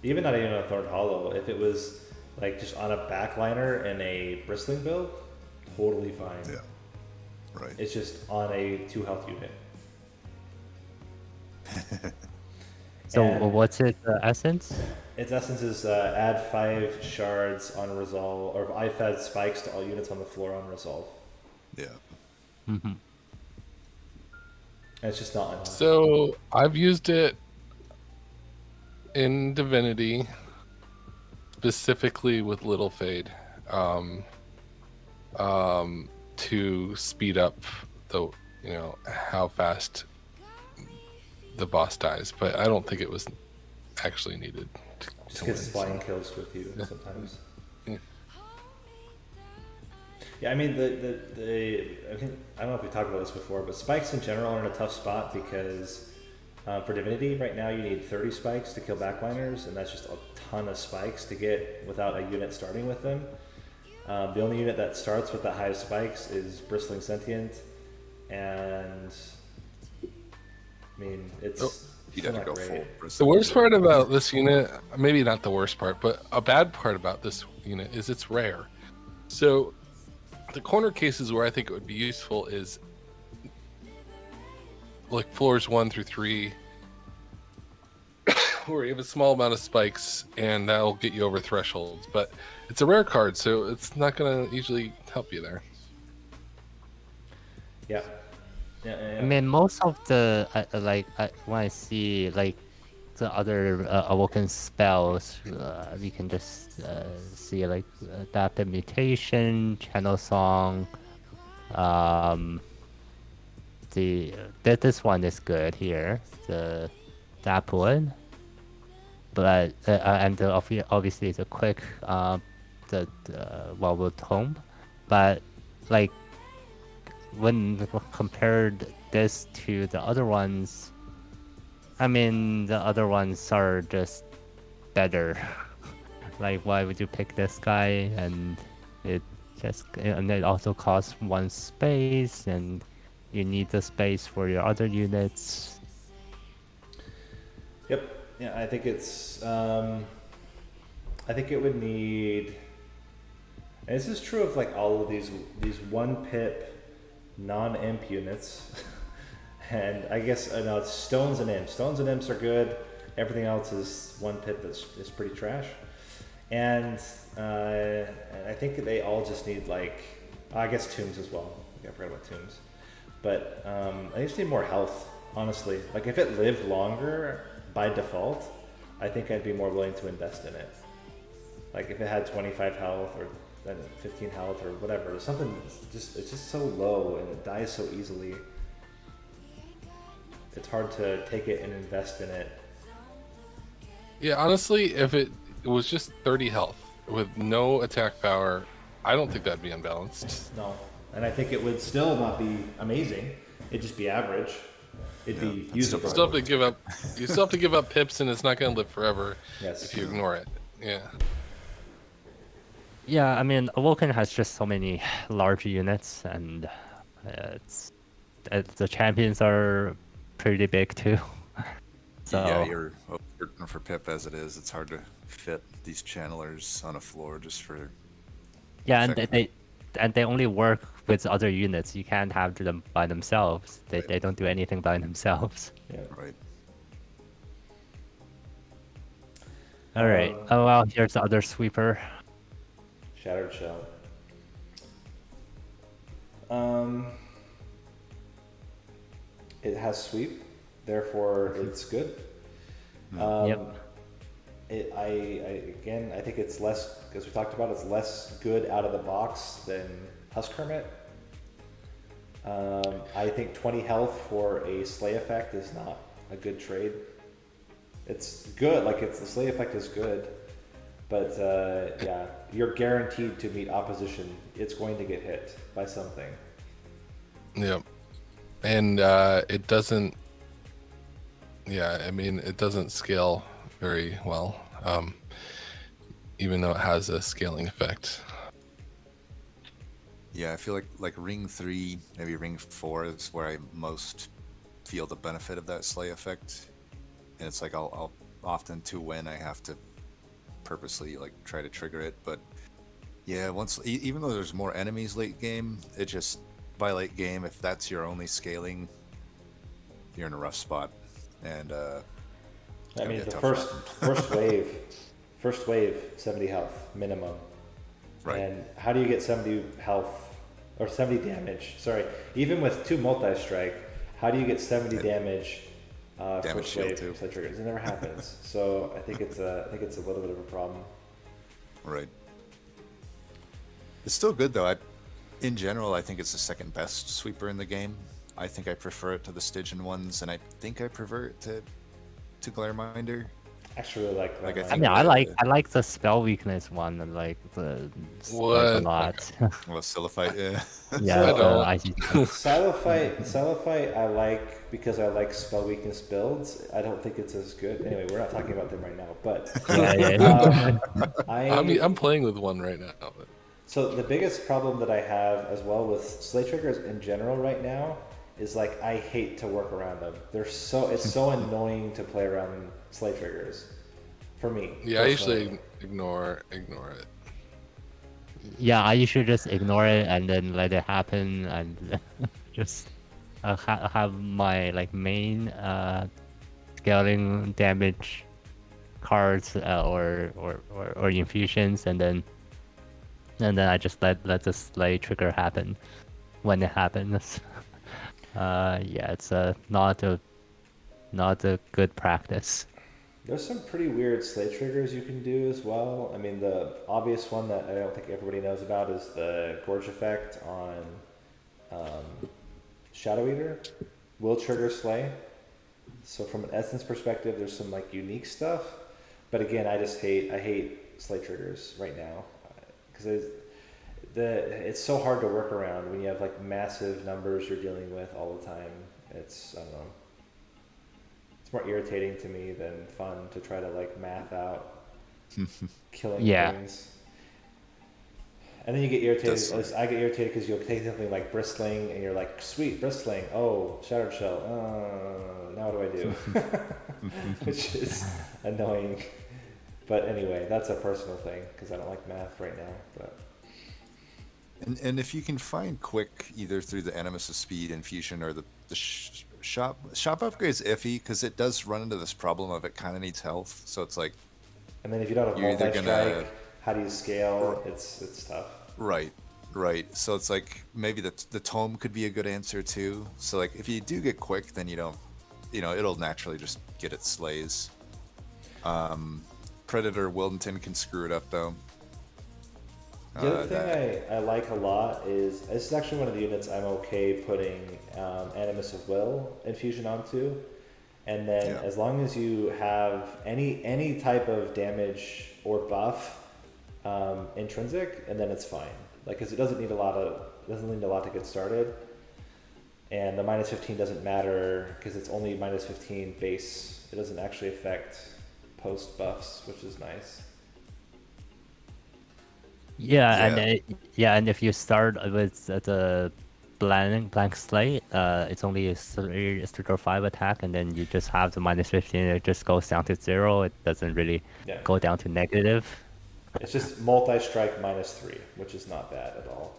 A: Even not even a Thorn Hollow. If it was like just on a backliner and a bristling build, totally fine.
C: Yeah. Right.
A: It's just on a 2 health unit.
D: So
A: And
D: what's its essence?
A: its essence is add 5 shards on resolve, or I fed spikes to all units on the floor on resolve.
C: Yeah.
A: And it's just not enough.
B: So I've used it in Divinity, specifically with Little Fade, to speed up the how fast the boss dies. But I don't think it was actually needed.
A: Just gets flying kills with you sometimes.
B: Yeah.
A: Yeah, I mean I don't know if we talked about this before, but spikes in general are in a tough spot because For Divinity, right now you need 30 spikes to kill backliners, and that's just a ton of spikes to get without a unit starting with them. The only unit that starts with the highest spikes is Bristling Sentient, and I mean, it's
C: You'd
A: still
C: have to
A: not
C: go
A: great.
C: full.
B: The worst part about this unit, maybe not the worst part, but a bad part about this unit is it's rare. So the corner cases where I think it would be useful is like floors 1 through 3, where you have a small amount of spikes and that'll get you over thresholds. But it's a rare card, so it's not going to usually help you there.
A: Yeah. Yeah.
D: I mean, most of the when I see like the other Awoken spells, we can just see like Adaptive Mutation, Channel Song. This one is good here, the Dapwood, but and obviously the quick the Wildwood Tome, but like when compared this to the other ones, I mean the other ones are just better. Like, why would you pick this guy? And it also costs 1 space, and you need the space for your other units.
A: Yep. Yeah, I think it's. I think it would need. And this is true of like all of these 1 pip non-imp units, and I guess no, it's stones and imps. Stones and imps are good. Everything else is 1 pip is pretty trash. And I think they all just need like, I guess tombs as well. I forgot about tombs. But I just need more health, honestly. Like if it lived longer by default, I think I'd be more willing to invest in it. Like if it had 25 health or 15 health or whatever, something it's just so low and it dies so easily. It's hard to take it and invest in it.
B: Yeah, honestly, if it was just 30 health with no attack power, I don't think that'd be unbalanced.
A: No, and I think it would still not be amazing. It'd just be average. It'd be usable.
B: You still have to give up. You still have to give up pips, and it's not going to live forever
A: Yes.
B: if you ignore it. Yeah.
D: Yeah, I mean, Awoken has just so many large units, and the champions are pretty big too. So
C: Yeah, you're overburdened for pip as it is. It's hard to fit these channelers on a floor just for.
D: yeah, and they only work with other units. You can't have them by themselves. They don't do anything by themselves.
A: Yeah.
C: Right.
D: All right. Oh well, here's the other sweeper.
A: Shattered Shell. It has sweep, therefore it's good.
D: Yep.
A: I think it's less, as we talked about, it's less good out of the box than Husk Hermit. I think 20 health for a Slay effect is not a good trade. It's good, like the Slay effect is good, but yeah, you're guaranteed to meet opposition. It's going to get hit by something.
B: Yep. And it doesn't. Yeah, I mean, it doesn't scale very well, even though it has a scaling effect.
C: Yeah, I feel like Ring 3, maybe Ring 4 is where I most feel the benefit of that Slay effect. And it's like I'll often to win I have to purposely like try to trigger it. But yeah, even though there's more enemies late game, it just by late game, if that's your only scaling, you're in a rough spot. And
A: I mean, the first wave, 70 health minimum.
C: Right.
A: And how do you get 70 health or 70 damage? Sorry, even with 2 multi-strike, how do you get 70 damage?
C: Damage
A: First
C: shield
A: wave
C: too.
A: triggers. It never happens. So I think it's a little bit of a problem.
C: Right. It's still good though. In general, I think it's the second best sweeper in the game. I think I prefer it to the Stygian ones, and I think I prefer it to Glareminder.
A: Actually, really like
C: Like,
A: that.
C: I
D: I
C: think
D: mean,
C: the-
D: I like the spell weakness one, and like a
B: What?
D: lot.
C: Well, Silliphite, yeah.
D: Yeah,
B: I
D: the
B: don't.
D: icy.
A: Silliphite I like because I like spell weakness builds. I don't think it's as good. Anyway, we're not talking about them right now. But
D: Yeah.
B: I'm playing with one right now. But
A: so the biggest problem that I have as well with slay triggers in general right now is like I hate to work around them. It's so annoying to play around slay triggers for me.
B: yeah, I
A: personally.
B: usually ignore it.
D: Yeah, I usually just ignore it and then let it happen and just have my like main scaling damage cards or infusions, and then I just let the slay trigger happen when it happens. Yeah, it's not a good practice.
A: There's some pretty weird slay triggers you can do as well. I mean, the obvious one that I don't think everybody knows about is the Gorge effect on Shadow Eater. Will trigger slay. So from an essence perspective, there's some like unique stuff. But again, I hate slay triggers right now because it's so hard to work around when you have like massive numbers you're dealing with all the time. I don't know. It's more irritating to me than fun to try to like math out killing things. And then you get irritated. At least I get irritated because you'll take something like bristling and you're like, sweet, bristling. Oh, shattered shell. Now what do I do? Which is annoying. But anyway, that's a personal thing because I don't like math right now. But
C: And if you can find quick either through the Animus of Speed infusion or the shop upgrade is iffy because it does run into this problem of it kind of needs health. So it's like,
A: and then if you don't have
C: you're either
A: multi-strike, how do you scale? It's tough.
C: Right. So it's like maybe the tome could be a good answer too. So like if you do get quick, then you don't, it'll naturally just get its slays. Predator Wildenton can screw it up though.
A: The other thing I like a lot is this is actually one of the units I'm okay putting Animus of Will infusion onto, and then as long as you have any type of damage or buff intrinsic, and then it's fine. Like, because it doesn't need a lot to get started, and the minus 15 doesn't matter because it's only minus 15 base. It doesn't actually affect post buffs, which is nice.
D: And if you start with the blank slate, it's only a 3 or 5 attack, and then you just have the minus 15. It just goes down to 0. It doesn't really go down to negative.
A: It's just multi-strike minus 3, which is not bad at all.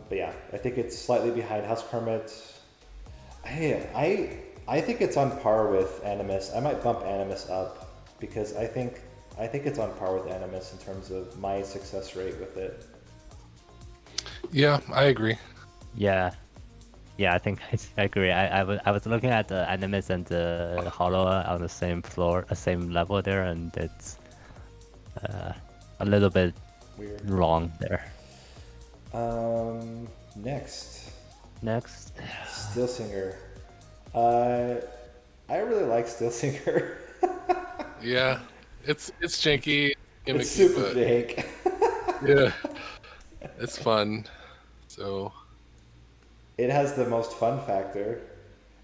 A: But yeah, I think it's slightly behind House Kermit. I think it's on par with Animus. I might bump Animus up because I think it's on par with Animus in terms of my success rate with it.
B: Yeah, I agree.
D: Yeah, I think I agree. I was looking at the Animus and the Hollow on the same floor, same level there, and it's a little bit
A: Weird.
D: wrong there.
A: Next, Steelsinger. I really like Steelsinger.
B: Yeah, it's janky, gimmicky,
A: It's super
B: but
A: jank.
B: yeah, it's fun. So
A: It has the most fun factor.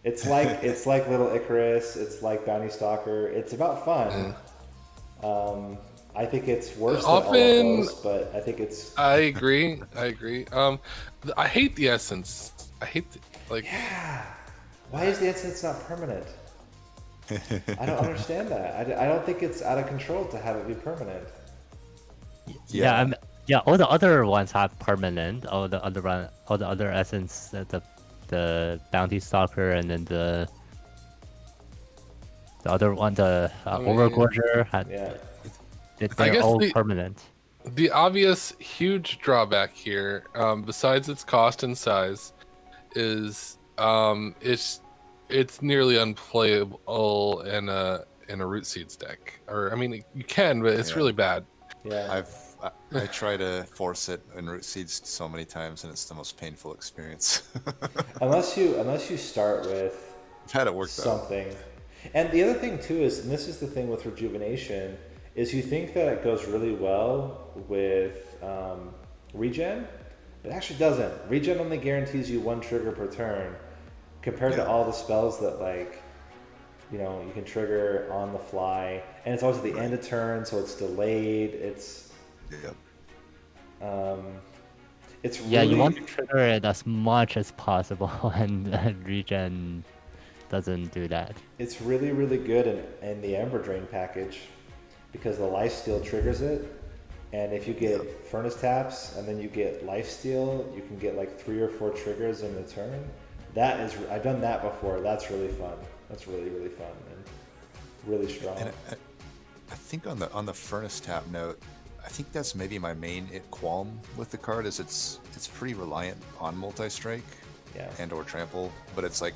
A: It's like Little Icarus. It's like Bounty Stalker. It's about fun. I think it's worse than all of those, but I think it's.
B: I agree. I hate the essence. I hate
A: Yeah. Why is the essence not permanent? I don't understand that. I don't think it's out of control to have it be permanent.
D: Yeah, all the other ones have permanent. All the other essence, the Bounty Stalker, and then the other one, the Overgorger, they're all permanent.
B: The obvious huge drawback here, besides its cost and size, is it's nearly unplayable in a Root Seeds deck. Or I mean, you can, but it's really bad.
A: Yeah.
C: I try to force it in Root Seeds so many times, and it's the most painful experience.
A: Unless you start with
C: Had it worked out.
A: something. And the other thing too is, and this is the thing with rejuvenation, is you think that it goes really well with regen, but it actually doesn't. Regen only guarantees you 1 trigger per turn, compared to all the spells that like, you know, you can trigger on the fly, and it's always at the end of turn, so it's delayed. It's it's really,
D: Yeah, you want to trigger it as much as possible, and regen doesn't do that.
A: it's really, really good in the Ember Drain package, because the lifesteal triggers it, and if you get Furnace Taps and then you get lifesteal, you can get like 3 or 4 triggers in a turn. That is, I've done that before. That's really fun. That's really, really fun and really strong.
C: And I think on the Furnace Tap note, I think that's maybe my main qualm with the card is it's pretty reliant on multi-strike and or trample, but it's like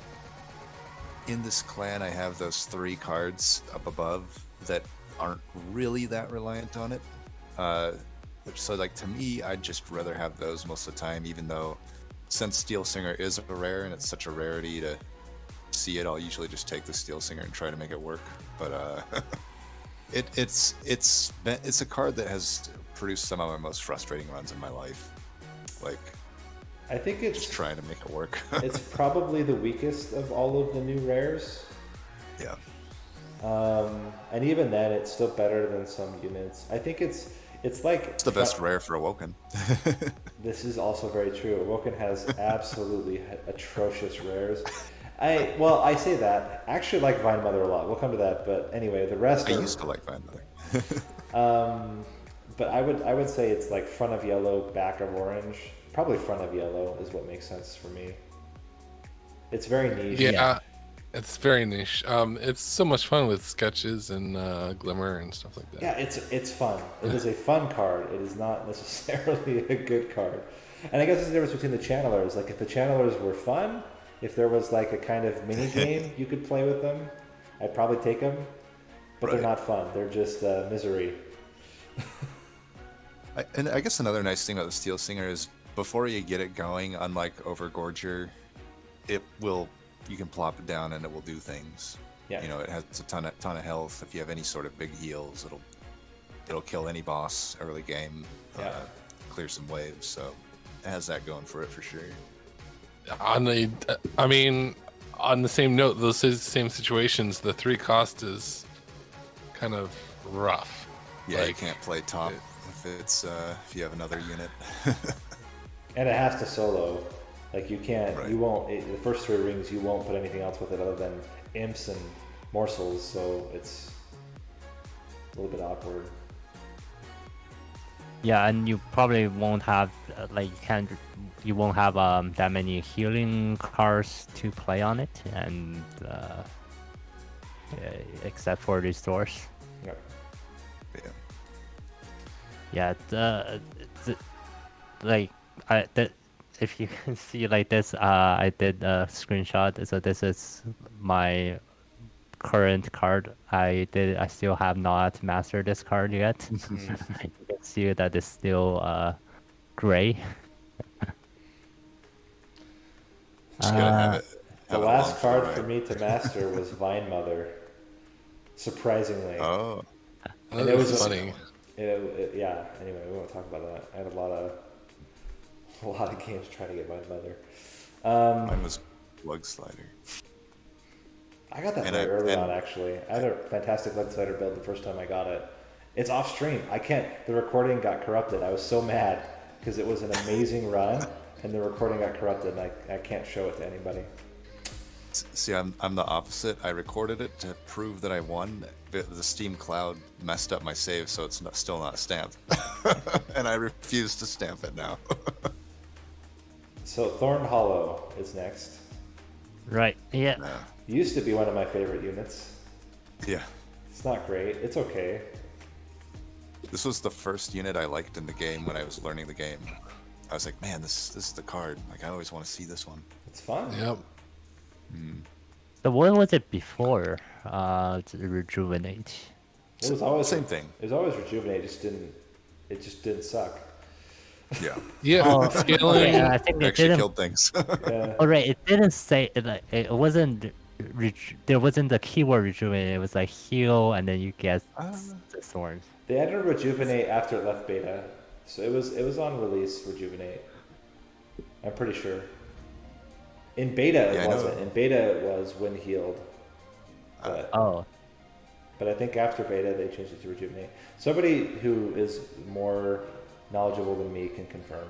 C: in this clan I have those 3 cards up above that aren't really that reliant on it. So like to me, I'd just rather have those most of the time, even though since Steel Singer is a rare and it's such a rarity to see it, I'll usually just take the Steel Singer and try to make it work. But it's a card that has produced some of my most frustrating runs in my life. Like,
A: I think it's
C: just trying to make it work.
A: it's probably the weakest of all of the new rares.
C: Yeah.
A: And even then, it's still better than some units. I think it's like
C: It's the best rare for Awoken.
A: This is also very true. Awoken has absolutely atrocious rares. I say that. I actually like Vine Mother a lot. We'll come to that, but anyway, the rest.
C: I used to like Vine Mother.
A: But I would say it's like front of yellow, back of orange. Probably front of yellow is what makes sense for me. It's very niche.
B: Yeah, it's very niche. It's so much fun with sketches and glimmer and stuff like that.
A: Yeah, it's fun. It is a fun card. It is not necessarily a good card. And I guess there's a difference between the channelers. Like if the channelers were fun, if there was like a kind of mini game you could play with them, I'd probably take them. But they're not fun. They're just misery.
C: And I guess another nice thing about the Steel Singer is before you get it going, unlike Overgorger, you can plop it down and it will do things.
A: Yeah.
C: You know, it has a ton of health. If you have any sort of big heals, it'll kill any boss early game. Clear some waves. So it has that going for it for sure.
B: On the same note, those same situations, the 3 cost is kind of rough.
C: Yeah,
B: like,
C: you can't play top if you have another unit.
A: And it has to solo. Like you can't,
C: Right.
A: you won't. The first 3 rings, you won't put anything else with it other than imps and morsels. So it's a little bit awkward.
D: Yeah, and you probably won't have you won't have that many healing cards to play on it, and except for restores.
A: Yep.
C: Yeah.
D: Yeah, if you can see like this, I did a screenshot. So this is my current card. I still have not mastered this card yet. You can see that it's still gray.
C: Just gotta have it.
A: The last card for me to master was Vine Mother. Surprisingly.
C: Oh.
A: And it was
B: funny.
A: Yeah. Anyway, we won't talk about that. I had a lot of games trying to get Vine Mother.
C: Mine was Lug Slider.
A: I got that very early on, actually. I had a fantastic Lug Slider build the first time I got it. It's off stream. The recording got corrupted. I was so mad because it was an amazing run, and the recording got corrupted, and I can't show it to anybody.
C: See, I'm the opposite. I recorded it to prove that I won. The Steam Cloud messed up my save, so it's still not stamped. And I refuse to stamp it now.
A: So Thorn Hollow is next.
D: Right. Yeah.
C: Yeah.
A: Used to be one of my favorite units.
C: Yeah.
A: It's not great. It's okay.
C: This was the first unit I liked in the game when I was learning the game. I was like, man, this is the card. Like, I always want to see this one.
A: It's fun.
B: Yep.
D: So what was it before? To rejuvenate.
A: It was always
C: Same thing.
A: It was always Rejuvenate. It just didn't suck.
C: Yeah.
B: Yeah. Scaling.
D: Yeah, I think it
C: Actually
D: didn't.
C: killed things.
A: Yeah.
D: Oh right, it didn't say it. Like, it wasn't there wasn't the keyword rejuvenate. It was like heal, and then you get
C: Uh,
D: the thorns.
A: They added rejuvenate after it left beta, so it was on release. Rejuvenate. I'm pretty sure. In beta it
C: Yeah, I know.
A: wasn't. In beta it was when healed. But
D: Oh,
A: But I think after beta they changed it to rejuvenate. Somebody who is more knowledgeable than me can confirm.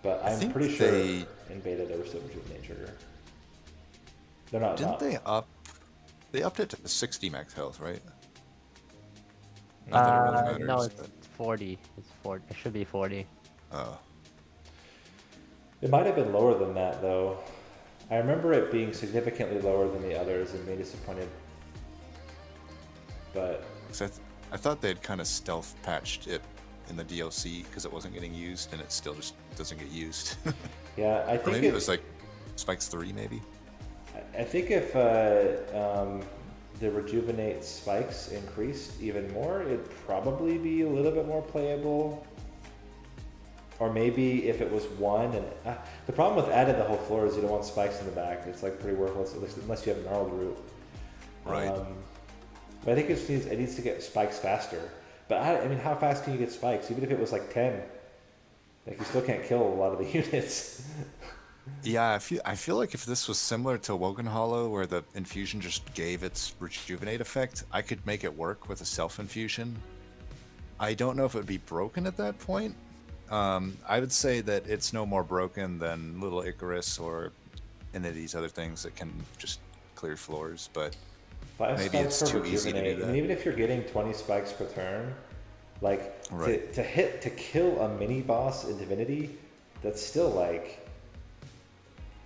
A: But
C: I
A: I'm
C: think
A: pretty sure
C: they-
A: in beta they were still rejuvenate trigger. They're not.
C: Didn't
A: not.
C: they up? They upped it to 60 max health, right? Not that it really
D: no,
C: matters,
D: it's 40. It's 40. It should be 40.
C: Oh,
A: It might have been lower than that though. I remember it being significantly lower than the others and me disappointed. But
C: 'cause I thought they'd kind of stealth patched it in the DLC because it wasn't getting used, and it still just doesn't get used.
A: yeah, I
C: Or
A: think
C: maybe it was like Spikes 3, maybe.
A: I think if the rejuvenate spikes increased even more, it'd probably be a little bit more playable. Or maybe if it was one, and the problem with adding the whole floor is you don't want spikes in the back. It's like pretty worthless, at least unless you have a gnarled root.
C: Right.
A: But I think it needs to get spikes faster. But I mean, how fast can you get spikes? Even if it was like 10, like you still can't kill a lot of the units.
C: Yeah, I feel like if this was similar to Woken Hollow, where the infusion just gave its rejuvenate effect, I could make it work with a self infusion. I don't know if it would be broken at that point. I would say that it's no more broken than Little Icarus or any of these other things that can just clear floors, but
A: 5
C: maybe
A: spikes
C: it's
A: per
C: too easy to do
A: rejuvenate.
C: that.
A: And even if you're getting 20 spikes per turn, like
C: Right.
A: to kill a mini boss in Divinity, that's still like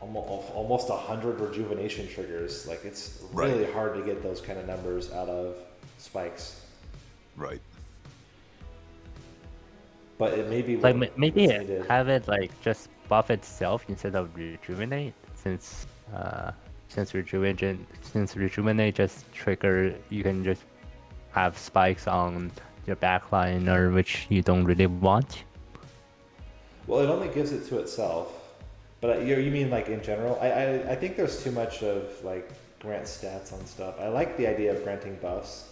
A: almost 100 rejuvenation triggers. Like it's really
C: Right.
A: hard to get those kind of numbers out of spikes.
C: Right.
A: But it may be
D: Like maybe
A: what's needed.
D: have it like just buff itself instead of rejuvenate, since rejuvenate just trigger, you can just have spikes on your backline, or which you don't really want.
A: Well, it only gives it to itself. But you mean like in general? I think there's too much of like grant stats on stuff. I like the idea of granting buffs.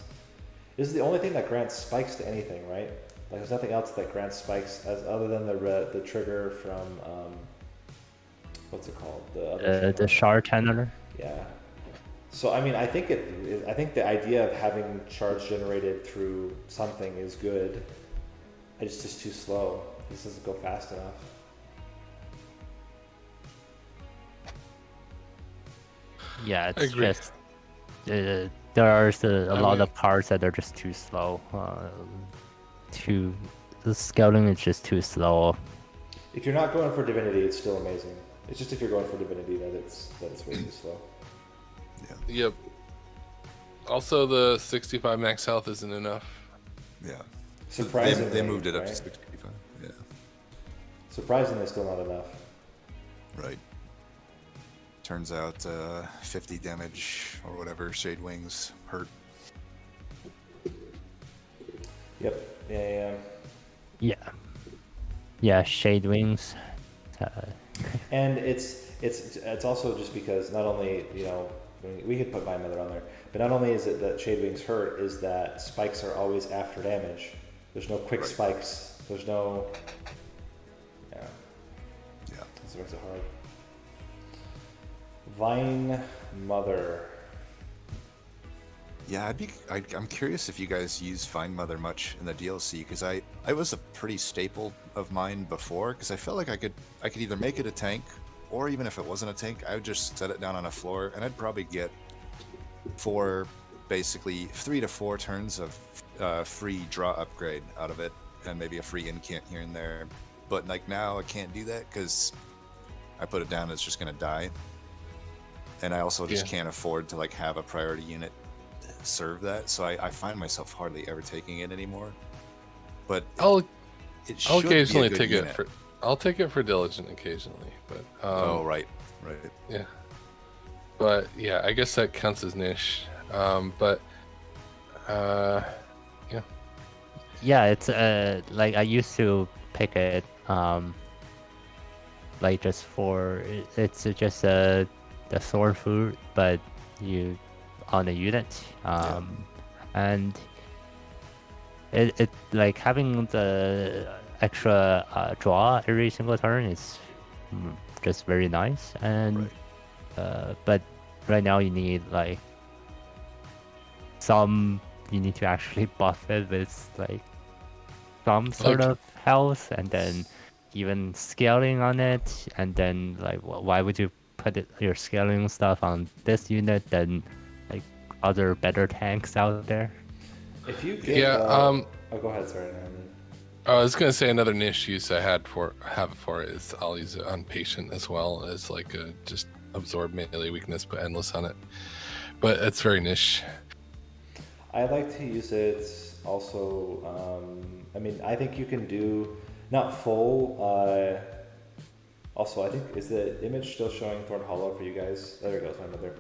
A: This is the only thing that grants spikes to anything, right? Like there's nothing else that grants spikes as other than the trigger from what's it called?
D: The shard channeler.
A: Yeah. So I mean, I think the idea of having charge generated through something is good. It's just too slow. This doesn't go fast enough.
D: Yeah,
B: I
D: it's
B: agree.
D: just there are a lot of cards that are just too slow. The scaling is just too slow.
A: If you're not going for divinity, it's still amazing. It's just if you're going for divinity that it's way too slow.
B: Yep. Also, the 65 max health isn't enough.
C: Yeah.
A: Surprisingly,
C: They moved it up
A: right?
C: to 65. Yeah.
A: Surprisingly, still not enough.
C: Right. Turns out 50 damage or whatever Shade Wings hurt.
A: Yep. Yeah.
D: Yeah, shade wings.
A: And it's also just because not only we could put my mother on there, but not only is it that Shade Wings hurt, is that spikes are always after damage. There's no quick
C: Right.
A: spikes. There's no. Yeah.
C: Yeah.
A: This makes it hard. Vine Mother.
C: Yeah, I'm curious if you guys use Find Mother much in the DLC, because I was a pretty staple of mine before, because I felt like I could either make it a tank, or even if it wasn't a tank, I would just set it down on a floor, and I'd probably get 3 to 4 turns of free draw upgrade out of it, and maybe a free incant here and there. But like now, I can't do that because I put it down, it's just gonna die, and I also just can't afford to like have a priority unit serve that, so I find myself hardly ever taking it anymore. But
B: I'll
C: should be a
B: occasionally
C: good
B: take
C: unit.
B: it for. I'll take it for diligent occasionally, but
C: right.
B: yeah. But yeah, I guess that counts as niche. But yeah.
D: Yeah, it's like I used to pick it like just for it's just the Thorn food, but you on a unit, and it like having the extra draw every single turn is just very nice. And but right now you need like you need to actually buff it with like some sort of health, and then even scaling on it. And then like why would you put your scaling stuff on this unit than like other better tanks out there?
A: If you get, oh, go ahead, sorry.
B: I was gonna say another niche use I have for it is I'll use it on patient as well as like a just absorb melee weakness, put endless on it. But it's very niche.
A: I like to use it also. I mean, I think you can do not full. Also, I think is the image still showing Thorn Hollow for you guys? There it goes, my mother.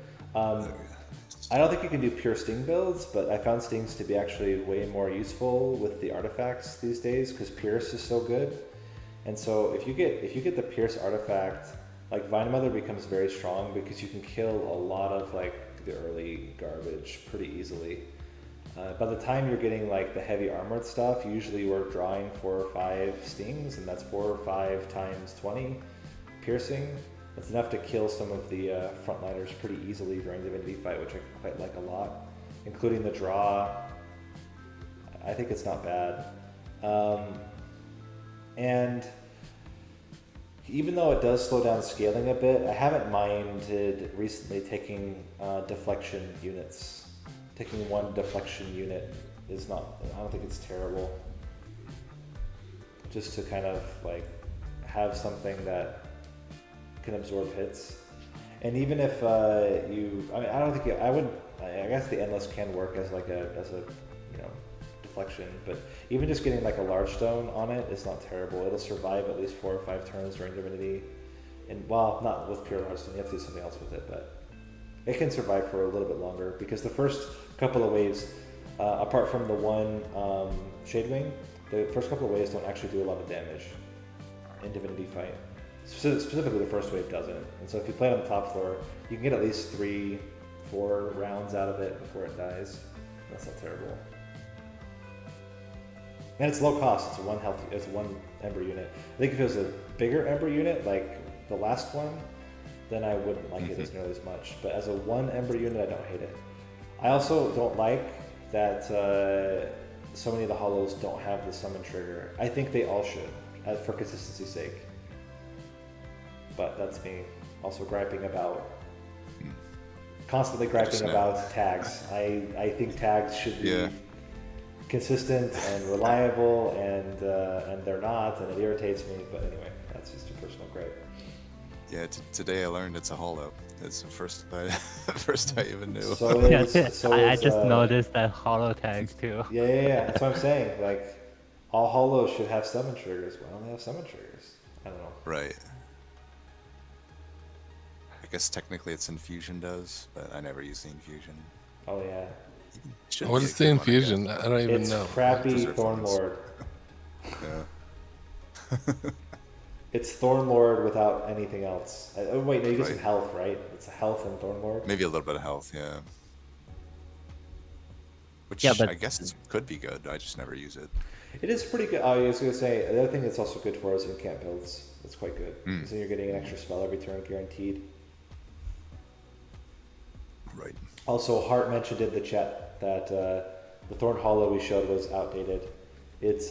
A: I don't think you can do pure sting builds, but I found stings to be actually way more useful with the artifacts these days because Pierce is so good. And so if you get the Pierce artifact, like Vine Mother becomes very strong because you can kill a lot of like the early garbage pretty easily. By the time you're getting like the heavy armored stuff, usually we're drawing 4 or 5 stings, and that's 4 or 5 times 20 piercing. That's enough to kill some of the frontliners pretty easily during the Divinity fight, which I quite like a lot, including the draw. I think it's not bad. And even though it does slow down scaling a bit, I haven't minded recently taking deflection units. Taking 1 deflection unit is not, I don't think it's terrible. Just to kind of like have something that can absorb hits. And even if I mean, I don't think I guess the endless can work as like a deflection, but even just getting like a large stone on it is not terrible. It'll survive at least 4 or 5 turns during Divinity. And well, not with pure Hearthstone, you have to do something else with it, but it can survive for a little bit longer because the first couple of waves, apart from the one Shadewing, the first couple of waves don't actually do a lot of damage in Divinity fight. Specifically, the first wave doesn't. And so if you play it on the top floor, you can get at least 3-4 rounds out of it before it dies. That's not terrible. And it's low cost. It's one Ember unit. I think if it was a bigger Ember unit, like the last one, then I wouldn't like it as nearly as much. But as a 1 Ember unit, I don't hate it. I also don't like that so many of the hollows don't have the summon trigger. I think they all should, for consistency's sake. But that's me also constantly griping about tags. I think tags should be consistent and reliable, and they're not, and it irritates me. But anyway, that's just a personal gripe.
C: Yeah, today I learned it's a hollow. It's the first I even knew.
A: So
D: I just noticed that hollow tag too.
A: Yeah. That's what I'm saying. Like, all hollows should have summon triggers. Why don't they have summon triggers? I don't know.
C: Right. I guess technically it's infusion does, but I never use the infusion.
A: Oh yeah.
B: What is the infusion? I don't even know.
A: It's crappy Thorn Lord.
C: Yeah.
A: It's Thorn Lord without anything else. Oh wait, no, you get some health, right? It's a health and Thorn Lord.
C: Maybe a little bit of health, yeah. Which
D: but
C: I guess could be good. I just never use it.
A: It is pretty good. I was going to say, the other thing that's also good for is in camp builds. It's quite good. So you're getting an extra spell every turn guaranteed.
C: Right.
A: Also, Hart mentioned in the chat that the Thorn Hollow we showed was outdated. It's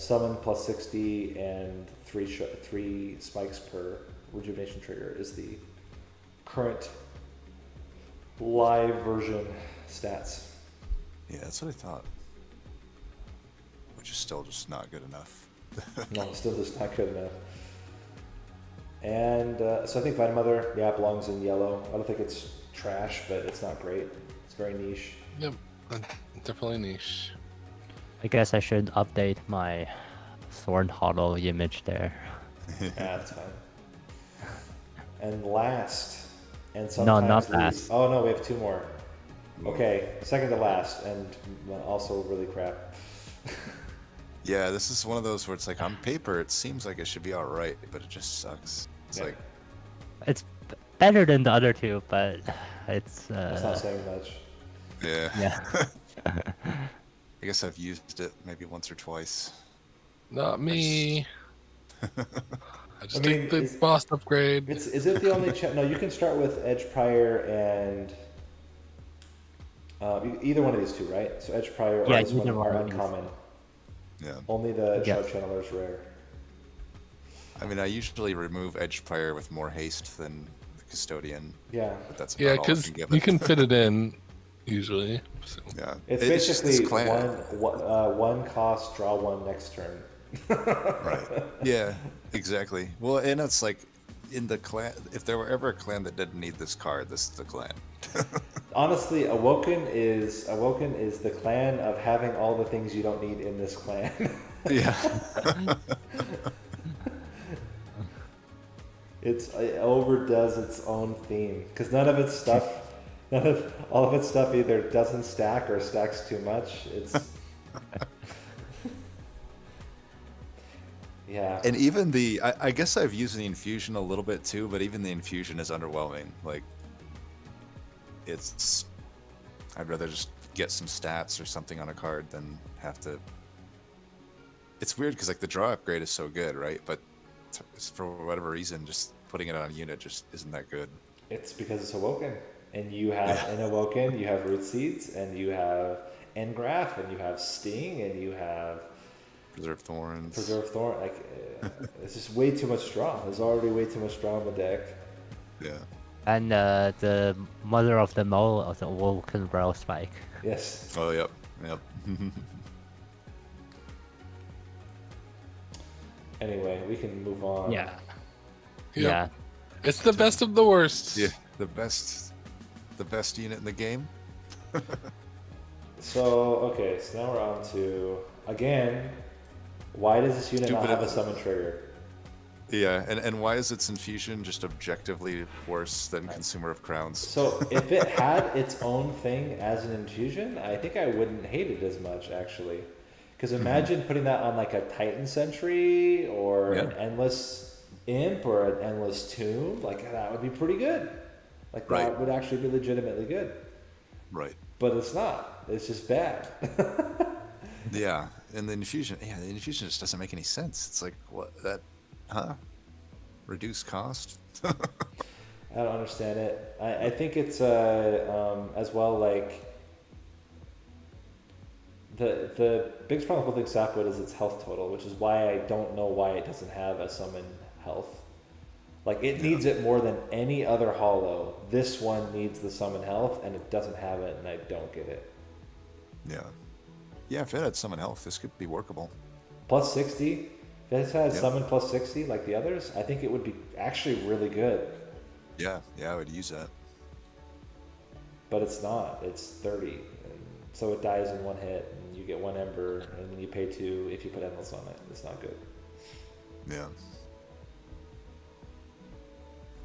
A: summon plus 60 and 3 spikes per rejuvenation trigger is the current live version stats.
C: Yeah, that's what I thought. Which is still just not good enough.
A: No, still just not good enough. And so I think Vine Mother, belongs in yellow. I don't think it's trash, but it's not great. It's very niche.
B: Yep, definitely niche.
D: I guess I should update my Thorn Hollow image there.
A: Yeah, that's fine. And last, and
D: No,
A: sometimes
D: not
A: least-
D: last.
A: Oh no, we have 2 more. Okay, second to last, and also really crap.
C: Yeah, this is one of those where it's like on paper it seems like it should be alright, but it just sucks. It's
A: Yeah.
C: like
D: better than the other two, but it's
A: That's not saying much.
C: Yeah.
D: yeah.
C: I guess I've used it maybe once or twice.
B: Not me. I just
A: mean,
B: take the boss upgrade.
A: Is it the only no, you can start with Edge Prior and either one of these two, right? So Edge Prior or
D: Yeah,
A: this one
D: either one
A: are
D: of these.
A: uncommon.
C: Yeah.
A: Only the
D: Yeah.
A: Sharp Channeler is rare.
C: I mean, I usually remove Edge Prior with more haste than the Custodian,
A: Yeah.
C: but that's
B: Yeah,
C: about all I
B: because
C: can give
B: you
C: it.
B: can fit it in usually. So.
C: Yeah.
A: It's
C: just this
A: basically
C: clan.
A: one cost, draw one next turn.
C: Right. Yeah, exactly. Well, and it's like in the clan, if there were ever a clan that didn't need this card, this is the clan.
A: Honestly, Awoken is the clan of having all the things you don't need in this clan.
C: Yeah.
A: It overdoes its own theme because none of all of its stuff either doesn't stack or stacks too much. It's yeah.
C: And even I guess I've used the infusion a little bit too, but even the infusion is underwhelming. Like, I'd rather just get some stats or something on a card than have to. It's weird because like the draw upgrade is so good, right? But for whatever reason, just putting it on a unit just isn't that good.
A: It's because it's Awoken, and you have in Awoken you have Root Seeds, and you have Engraph, and you have Sting, and you have
C: Preserve Thorns.
A: Preserve Thorn. Like it's just way too much draw. There's already way too much draw in the deck.
C: Yeah.
D: And the mother of them all, of the Awoken Brow Spike.
A: Yes.
C: Oh, yep. Yep.
A: Anyway, we can move on.
D: Yeah.
B: Yep.
D: Yeah.
B: It's the best of the worst.
C: Yeah. The best unit in the game.
A: So okay, so now we're on to again. Why does this unit not
C: Stupid-
A: have a summon trigger?
C: Yeah, and why is its infusion just objectively worse than Consumer of Crowns?
A: So if it had its own thing as an infusion, I think I wouldn't hate it as much actually. Because imagine putting that on like a Titan Sentry or an Endless Imp or an Endless Tomb. Like that would be pretty good. Like that
C: Right.
A: would actually be legitimately good.
C: Right.
A: But it's not. It's just bad.
C: Yeah, and the infusion just doesn't make any sense. It's like, what, that, huh? Reduce cost?
A: I don't understand it. I think it's as well like the biggest problem with Holding Sapwood is its health total, which is why I don't know why it doesn't have a summon health. Like it needs it more than any other holo. This one needs the summon health, and it doesn't have it, and I don't get it.
C: Yeah. Yeah, if it had summon health, this could be workable.
A: Plus 60. If it had summon plus 60 like the others, I think it would be actually really good.
C: Yeah, I would use that.
A: But it's not. It's 30. And so it dies in one hit, and you get one Ember, and then you pay 2 if you put Endless on it. It's not good.
C: Yeah.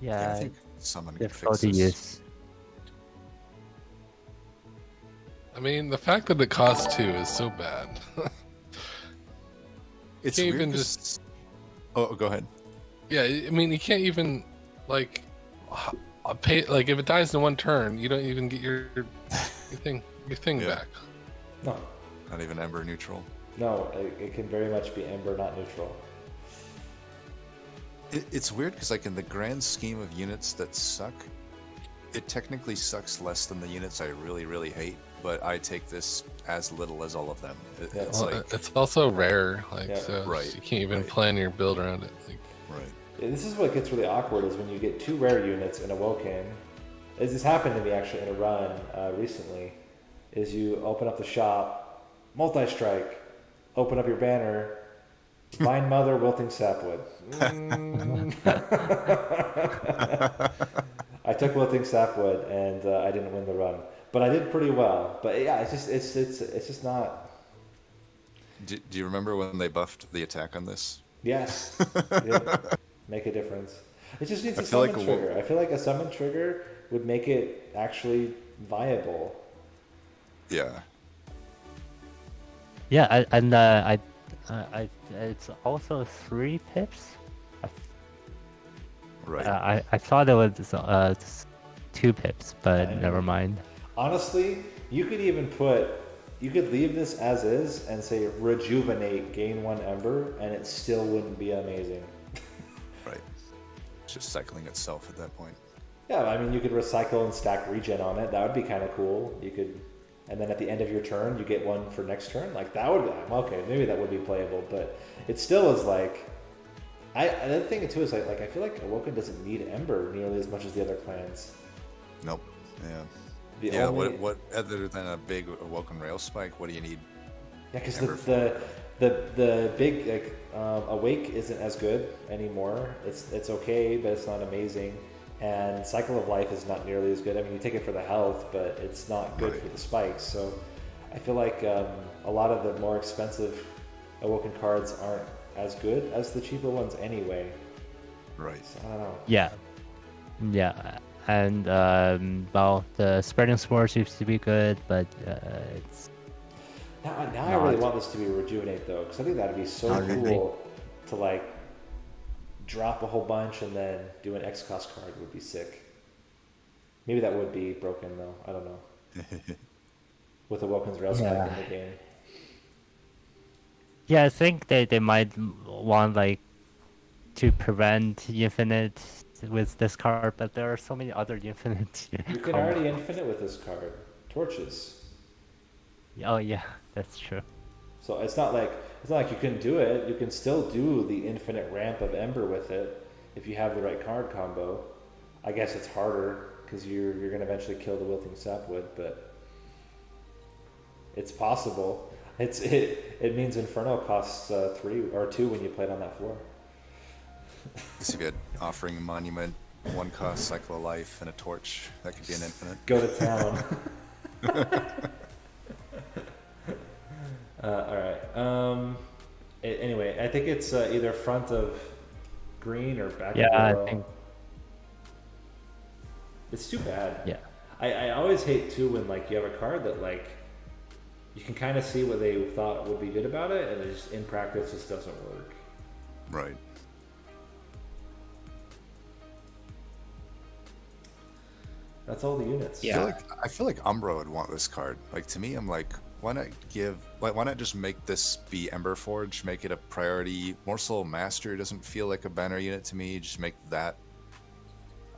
D: Yeah.
C: I think summon could
D: Difficult
C: fix
D: to
C: this.
D: use.
B: I mean, the fact that it costs 2 is so bad.
C: It's
B: Can't
C: weird
B: even
C: 'cause- Oh, go ahead.
B: Yeah, I mean, you can't even like pay. Like, if it dies in one turn, you don't even get your thing
C: Yeah.
B: back.
A: No.
C: Not even Ember neutral.
A: No, it can very much be Ember, not neutral.
C: It's weird because, like, in the grand scheme of units that suck, it technically sucks less than the units I really, really hate. But I take this as little as all of them.
A: Yeah.
C: It's
B: Well,
C: like,
B: it's also rare, like
A: Yeah.
B: so
C: Right,
B: you can't even
C: right.
B: plan your build around it. Like,
C: right.
A: Yeah, this is what gets really awkward is when you get 2 rare units in Awoken. This happened to me actually in a run recently. Is you open up the shop, multi-strike, open up your banner, Vine Mother, Wilting Sapwood. I took Wilting Sapwood and I didn't win the run, but I did pretty well. But yeah, it's just not.
C: Do you remember when they buffed the attack on this?
A: Yes, yeah, make a difference. It just needs
C: I
A: a
C: feel like
A: summon trigger. I feel like a summon trigger would make it actually viable.
C: Yeah.
D: Yeah, it's also 3 pips.
C: Right.
D: I thought it was 2 pips, but
A: I know.
D: never mind.
A: Honestly, you could leave this as is and say rejuvenate, gain 1 ember, and it still wouldn't be amazing.
C: Right. It's just cycling itself at that point.
A: Yeah, I mean, you could recycle and stack regen on it. That would be kind of cool. You could, and then at the end of your turn, you get 1 for next turn. Like that would, okay, maybe that would be playable, but it still is like. Another thing too is like I feel like Awoken doesn't need Ember nearly as much as the other clans.
C: Nope. Yeah.
A: The
C: Yeah.
A: only,
C: What other than a big Awoken rail spike? What do you need?
A: Yeah, because
C: Ember
A: the big like Awake isn't as good anymore. It's okay, but it's not amazing. And Cycle of Life is not nearly as good. I mean, you take it for the health, but it's not good for the spikes. So I feel like a lot of the more expensive Awoken cards aren't as good as the cheaper ones anyway.
C: Right.
A: So I don't know.
D: Yeah, and well, the Spreading Spore seems to be good, but it's
A: Now I really want this to be Rejuvenate though, because I think that'd be so
D: Not
A: cool
D: really.
A: to like drop a whole bunch and then do an X cost card would be sick. Maybe that would be broken though. I don't know. With Awoken's Rail Spike in the game.
D: yeah. I think they might want like to prevent infinite with this card, but there are so many other infinite.
A: You can already infinite with this card. Torches.
D: Oh yeah, that's true.
A: So it's not like you can do it. You can still do the infinite ramp of Ember with it if you have the right card combo. I guess it's harder because you're gonna eventually kill the Wilting Sapwood, but it's possible. It means Inferno costs 3 or 2 when you play it on that floor.
C: This is good. Offering Monument, 1 cost, Cycle of Life, and a Torch. That could be an infinite.
A: Go to town. All right. Anyway, I think it's either front of green or back of
D: Yeah,
A: yellow.
D: I think.
A: It's too bad.
D: Yeah.
A: I always hate too when like you have a card that like you can kind of see what they thought would be good about it, and it just in practice just doesn't work.
C: Right.
A: That's all the units.
D: Yeah.
C: I feel like Umbro would want this card. Like to me, I'm like, why not just make this be Ember Forge, make it a priority. Morsel Master doesn't feel like a banner unit to me. Just make that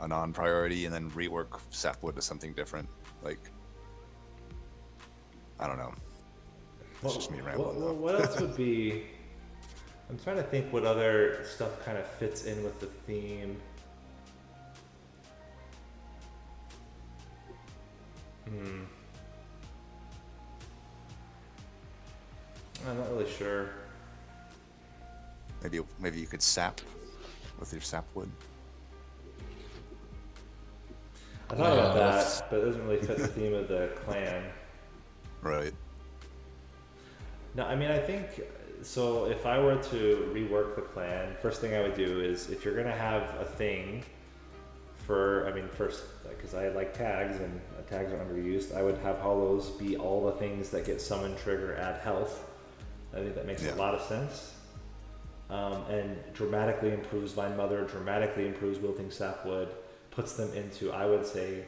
C: a non-priority and then rework Sapwood to something different. Like, I don't know. It's just me rambling. though.
A: What else would be? I'm trying to think what other stuff kind of fits in with the theme. I'm not really sure.
C: Maybe you could sap with your Sapwood.
A: I thought about that, but it doesn't really fit the theme of the clan.
C: Right.
A: No, I mean, I think so. If I were to rework the clan, first thing I would do is if you're gonna have a thing first, because I like tags and tags are underused, I would have hollows be all the things that get summon, trigger, add health. I think that makes a lot of sense. And dramatically improves Vine Mother, dramatically improves Wilting Sapwood, puts them into, I would say,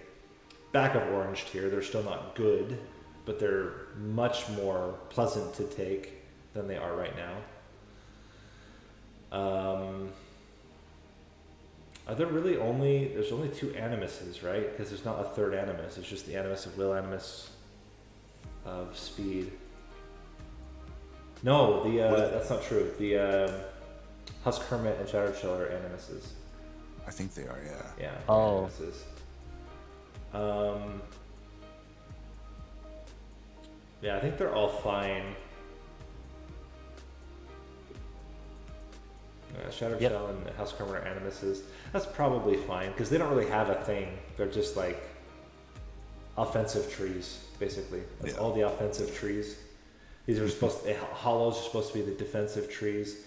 A: back of orange tier. They're still not good, but they're much more pleasant to take than they are right now. Are there really there's only 2 Animuses, right? Because there's not a third Animus. It's just the Animus of Will, Animus of Speed. No, that's not true. The Husk Hermit and Shattered Shell are Animuses.
C: I think they are, yeah.
A: Yeah.
D: Oh.
A: Animuses. Yeah, I think they're all fine. Shattered Shell and House Hermit are Animuses. That's probably fine because they don't really have a thing. They're just like offensive trees, basically. That's all the offensive trees. These are hollows are supposed to be the defensive trees.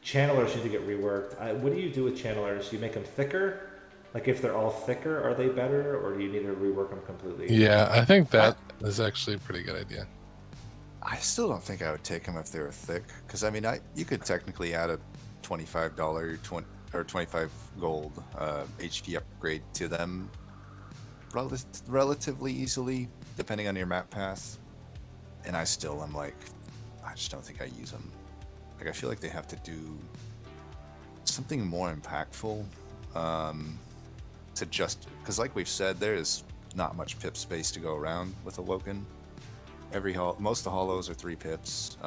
A: Channelers need to get reworked. What do you do with channelers? Do you make them thicker? Like if they're all thicker, are they better, or do you need to rework them completely?
B: Yeah, I think that is actually a pretty good idea.
C: I still don't think I would take them if they were thick, because I mean, you could technically add a $25 or 25 gold HP upgrade to them relatively easily, depending on your map path. And I still am like, I just don't think I use them. Like, I feel like they have to do something more impactful to just, because like we've said, there is not much pip space to go around with Awoken. Most of the hollows are 3 pips.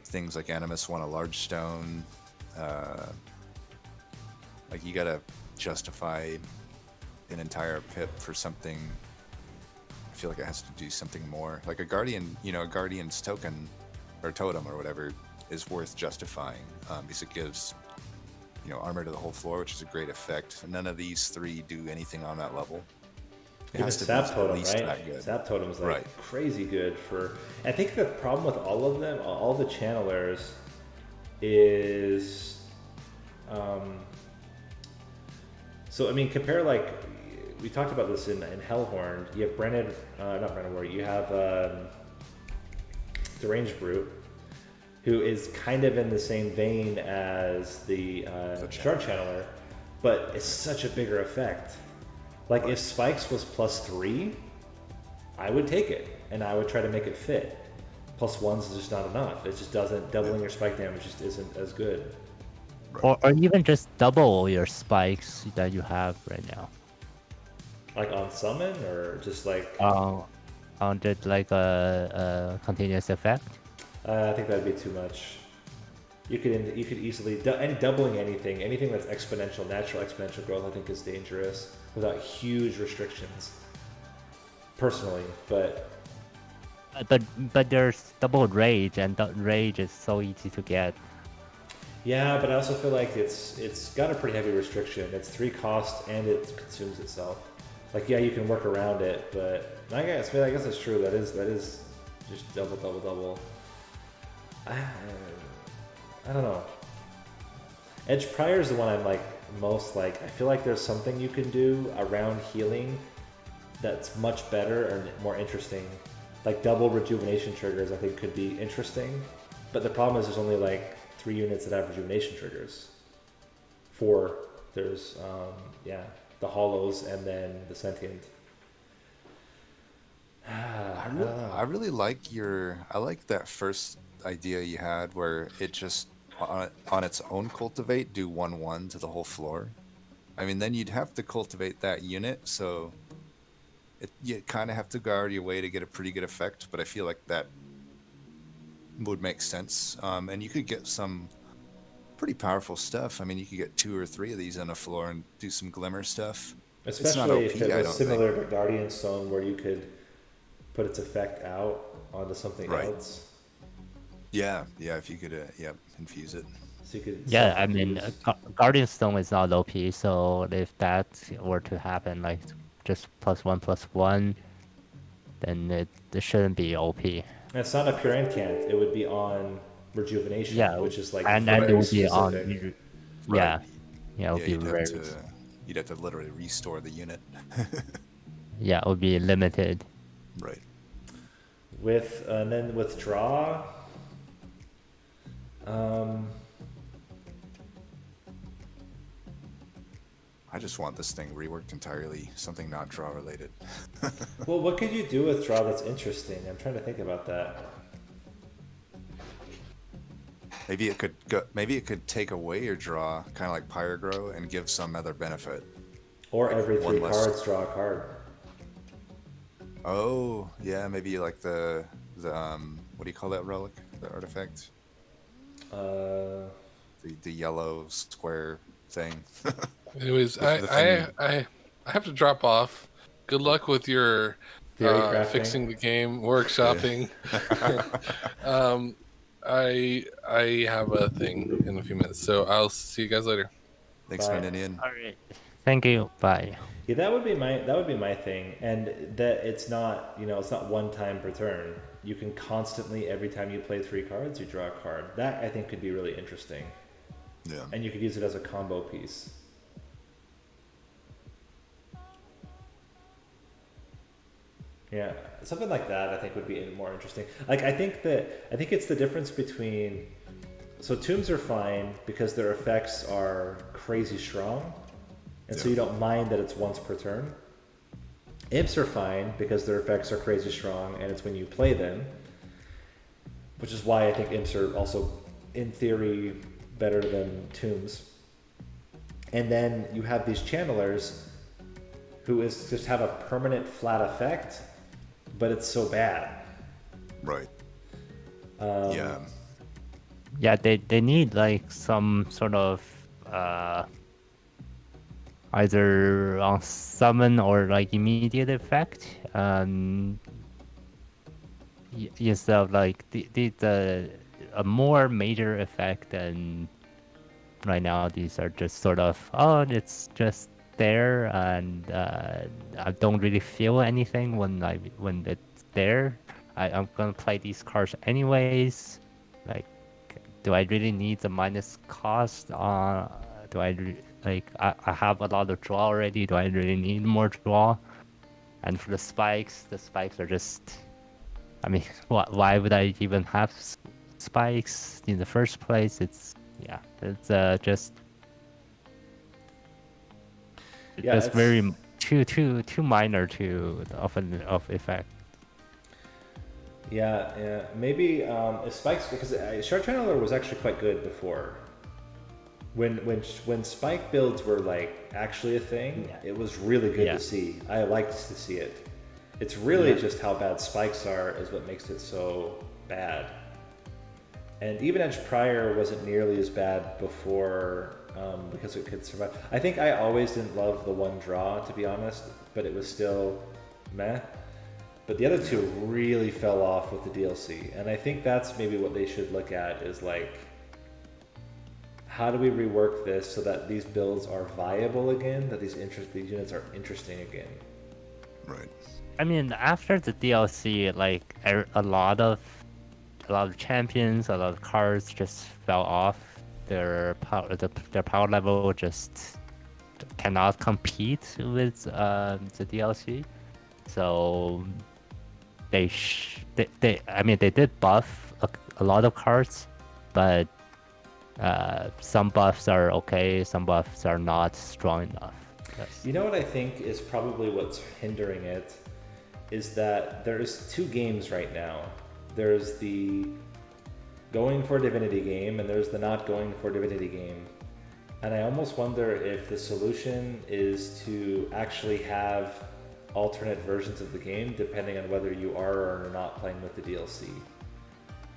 C: Things like Animus want a large stone. Like, you gotta justify an entire pip for something. I feel like it has to do something more. Like a guardian, a guardian's token or totem or whatever is worth justifying because it gives, armor to the whole floor, which is a great effect. None of these 3 do anything on that level. It
A: Even
C: has to be
A: Sap
C: at
A: Totem,
C: least
A: right?
C: that good.
A: Sap Totem is like
C: Right.
A: crazy good for. I think the problem with all of them, all the channelers, is, so I mean, compare like we talked about this in Hellhorn. You have not Branded Warrior. You have Deranged Brute, who is kind of in the same vein as the Shard Channeler, but it's such a bigger effect. Like, if Spikes was +3, I would take it, and I would try to make it fit. +1s is just not enough. It just doesn't, doubling your spike damage just isn't as good.
D: Or even just double your spikes that you have right now.
A: Like on summon, or just like...
D: On like a continuous effect.
A: I think that'd be too much. You could easily... doubling anything that's exponential, natural exponential growth, I think is dangerous without huge restrictions. Personally, but
D: there's double rage, and rage is so easy to get.
A: yeah, but I also feel like it's got a pretty heavy restriction. It's 3 cost and it consumes itself. Like, yeah, you can work around it, but I guess it's true. That is just double. I don't know. Edge Prior is the one I'm like most like. I feel like there's something you can do around healing that's much better or more interesting. Like double rejuvenation triggers, I think could be interesting. But the problem is there's only like 3 units that have rejuvenation triggers. 4. There's the hollows and then the sentient.
C: I really like I like that first idea you had where it just on its own cultivate do 1/1 to the whole floor. I mean, then you'd have to cultivate that unit, so you kind of have to guard your way to get a pretty good effect, but I feel like that would make sense. And you could get some pretty powerful stuff. I mean, you could get 2 or 3 of these on the floor and do some glimmer stuff.
A: Especially if it
C: I
A: was
C: don't
A: similar
C: think.
A: to Guardian Stone, where you could put its effect out onto something
C: Right.
A: else.
C: Yeah, if you could, infuse it.
A: So you could
D: Yeah, I mean,
A: self-infuse.
D: Guardian Stone is not OP, so if that were to happen, like just +1/+1, then it shouldn't be OP.
A: And it's not a pure incant. It would be on rejuvenation,
D: Yeah,
A: which is like
D: and
A: very
D: it will be on.
A: specific.
D: Yeah,
C: Right.
D: yeah, it would be
C: You'd have to literally restore the unit.
D: Yeah, it would be limited.
C: Right.
A: And then with draw,
C: I just want this thing reworked entirely, something not draw related.
A: well, what could you do with draw that's interesting? I'm trying to think about that.
C: Maybe it could take away your draw, kind of like Pyrogrow, and give some other benefit.
A: Or
C: Like
A: every 3
C: one less-
A: cards, draw a card.
C: Oh, yeah, maybe like the what do you call that relic? The artifact?
A: Uh,
C: The yellow square thing.
B: Anyways,
C: The thing-
B: I have to drop off. Good luck with your
A: Theory crafting.
B: fixing the game, workshopping. I have a thing in a few minutes, so I'll see you guys later.
C: Thanks,
A: Bye.
C: Narninian.
D: All right. Thank you. Bye.
A: Yeah, that would be my thing, and that it's not it's not one time per turn. You can constantly, every time you play 3 cards, you draw a card. That I think could be really interesting,
C: Yeah.
A: and you could use it as a combo piece. Yeah, something like that I think would be more interesting. Like I think it's the difference between So tombs are fine because their effects are crazy strong, and so
C: Yeah.
A: you don't mind that it's once per turn. Imps are fine because their effects are crazy strong, and it's when you play them, which is why I think imps are also, in theory, better than tombs. And then you have these channelers who just have a permanent flat effect, but it's so bad.
C: Right. Yeah.
D: Yeah, they need like some sort of either on summon or like immediate effect. Instead of like the a more major effect than right now. These are just sort of, oh, it's just there, and I don't really feel anything when it's there. I'm gonna play these cards anyways. Like, do I really need the minus cost? Do I have a lot of draw already? Do I really need more draw? And for the spikes are just, I mean, why would I even have spikes in the first place? It's just
A: Yeah,
D: just
A: it's
D: very too minor to of effect.
A: yeah. Maybe spikes, because Shard Channeler was actually quite good before. When spike builds were like actually a thing,
D: Yeah.
A: it was really good
D: Yeah.
A: to see. I liked to see it. It's really just how bad spikes are is what makes it so bad. And even Edge Prior wasn't nearly as bad before because it could survive. I think I always didn't love the one draw, to be honest, but it was still meh. But the other two really fell off with the DLC, and I think that's maybe what they should look at is like, how do we rework this so that these builds are viable again, that these units are interesting again?
C: Right.
D: I mean, after the DLC, like a lot of champions, a lot of cards just fell off. Their power level just cannot compete with the DLC. So they did buff a lot of cards, but some buffs are okay, some buffs are not strong enough.
A: You know what I think is probably what's hindering it is that there's two games right now. There's the going for divinity game and there's the not going for divinity game. And I almost wonder if the solution is to actually have alternate versions of the game depending on whether you are or are not playing with the DLC.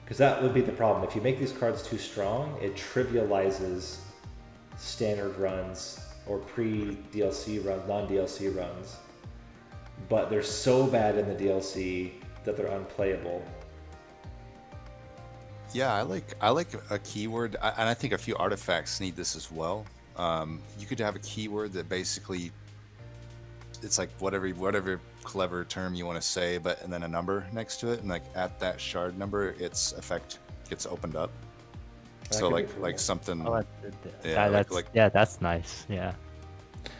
A: Because that would be the problem. If you make these cards too strong, it trivializes standard runs or pre-DLC runs, non-DLC runs. But they're so bad in the DLC that they're unplayable.
C: Yeah, I like a keyword, and I think a few artifacts need this as well. You could have a keyword that basically it's like whatever clever term you want to say, but and then a number next to it, and like at that shard number, its effect gets opened up.
A: That
C: So
A: could be
C: like
A: cool.
C: like something
D: Yeah, that's nice. Yeah.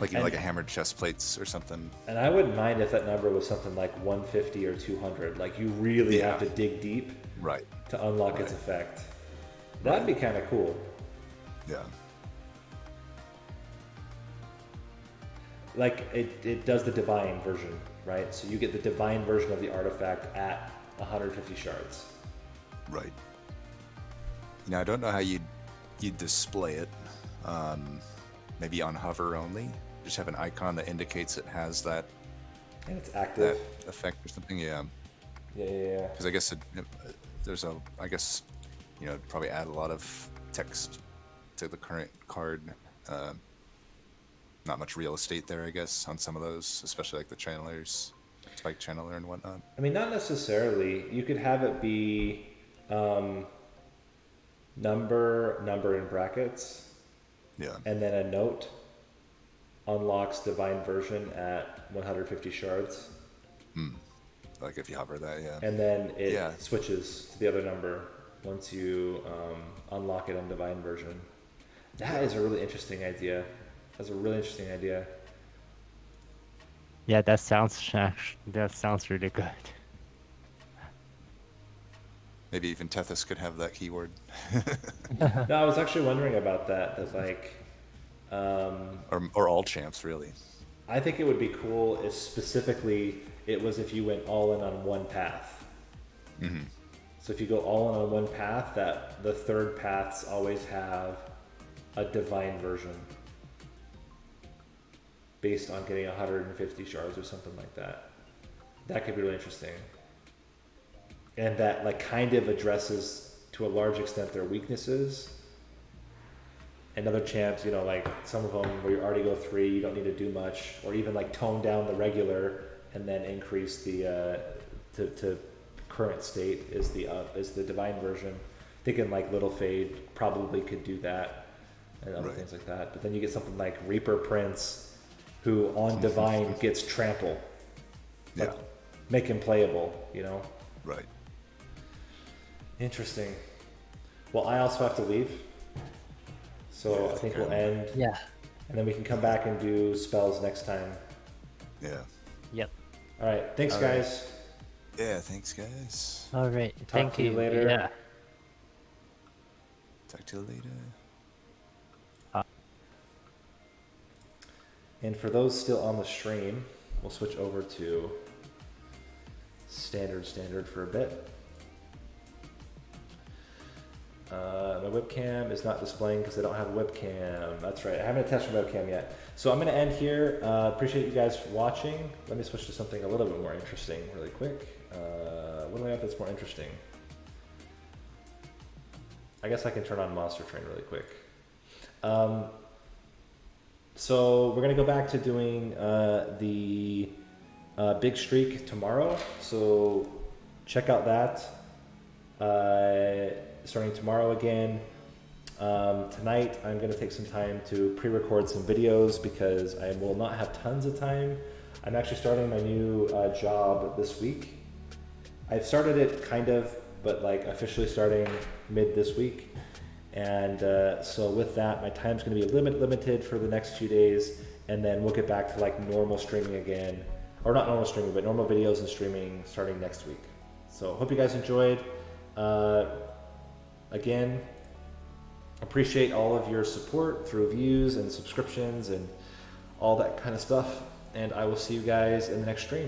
C: like a hammered chest plates or something.
A: And I wouldn't mind if that number was something like 150 or 200. Like you really
C: Yeah.
A: have to dig deep
C: Right.
A: to unlock its effect. That'd be kind of cool.
C: Yeah.
A: Like it does the divine version, right? So you get the divine version of the artifact at 150 shards.
C: Right. Now I don't know how you'd display it. Maybe on hover only. Just have an icon that indicates it has that
A: And it's active.
C: effect or something. Yeah.
A: Yeah.
C: Because I guess probably add a lot of text to the current card. Not much real estate there, I guess, on some of those, especially like the channelers, spike channeler and whatnot.
A: I mean, not necessarily. You could have it be number in brackets,
C: Yeah.
A: and then a note unlocks divine version at 150 shards,
C: Like if you hover that, yeah.
A: and then it
C: Yeah.
A: switches to the other number once you unlock it on divine version. That is a really interesting idea. That's a really interesting idea.
D: Yeah, that sounds really good.
C: Maybe even Tethys could have that keyword.
A: No, I was actually wondering about that. That like,
C: or all champs, really.
A: I think it would be cool if specifically it was if you went all in on one path.
C: Mm-hmm.
A: So if you go all in on one path, that the third paths always have a divine version based on getting 150 shards or something like that. That could be really interesting. And that like kind of addresses to a large extent their weaknesses. And other champs, you know, like some of them where you already go 3, you don't need to do much, or even like tone down the regular and then increase the to current state is the divine version. Thinking like Little Fade probably could do that and other things like that. But then you get something like Reaper Prince, who on divine gets trample. Like, make him playable, you know?
C: Right.
A: Interesting. Well, I also have to leave. So I think we'll end.
D: Yeah.
A: And then we can come back and do spells next time.
C: Yeah.
D: Yep.
A: All right. Thanks,
C: All
A: guys.
C: Yeah, thanks, guys.
D: All right.
A: Talk
D: Thank
A: to you
D: you
A: later.
D: Yeah.
C: Talk to you later.
A: And for those still on the stream, we'll switch over to standard for a bit. My webcam is not displaying because I don't have a webcam. That's right. I haven't attached my webcam yet. So I'm going to end here. Appreciate you guys watching. Let me switch to something a little bit more interesting really quick. What do I have that's more interesting? I guess I can turn on Monster Train really quick. So we're going to go back to doing the big streak tomorrow. So check out that. Starting tomorrow again. Tonight I'm going to take some time to pre-record some videos because I will not have tons of time. I'm actually starting my new job this week. I've started it kind of, but like officially starting mid this week. And so with that, my time's going to be limited for the next few days, and then we'll get back to like normal streaming again, or not normal streaming, but normal videos and streaming starting next week. So hope you guys enjoyed. Again, appreciate all of your support through views and subscriptions and all that kind of stuff. And I will see you guys in the next stream.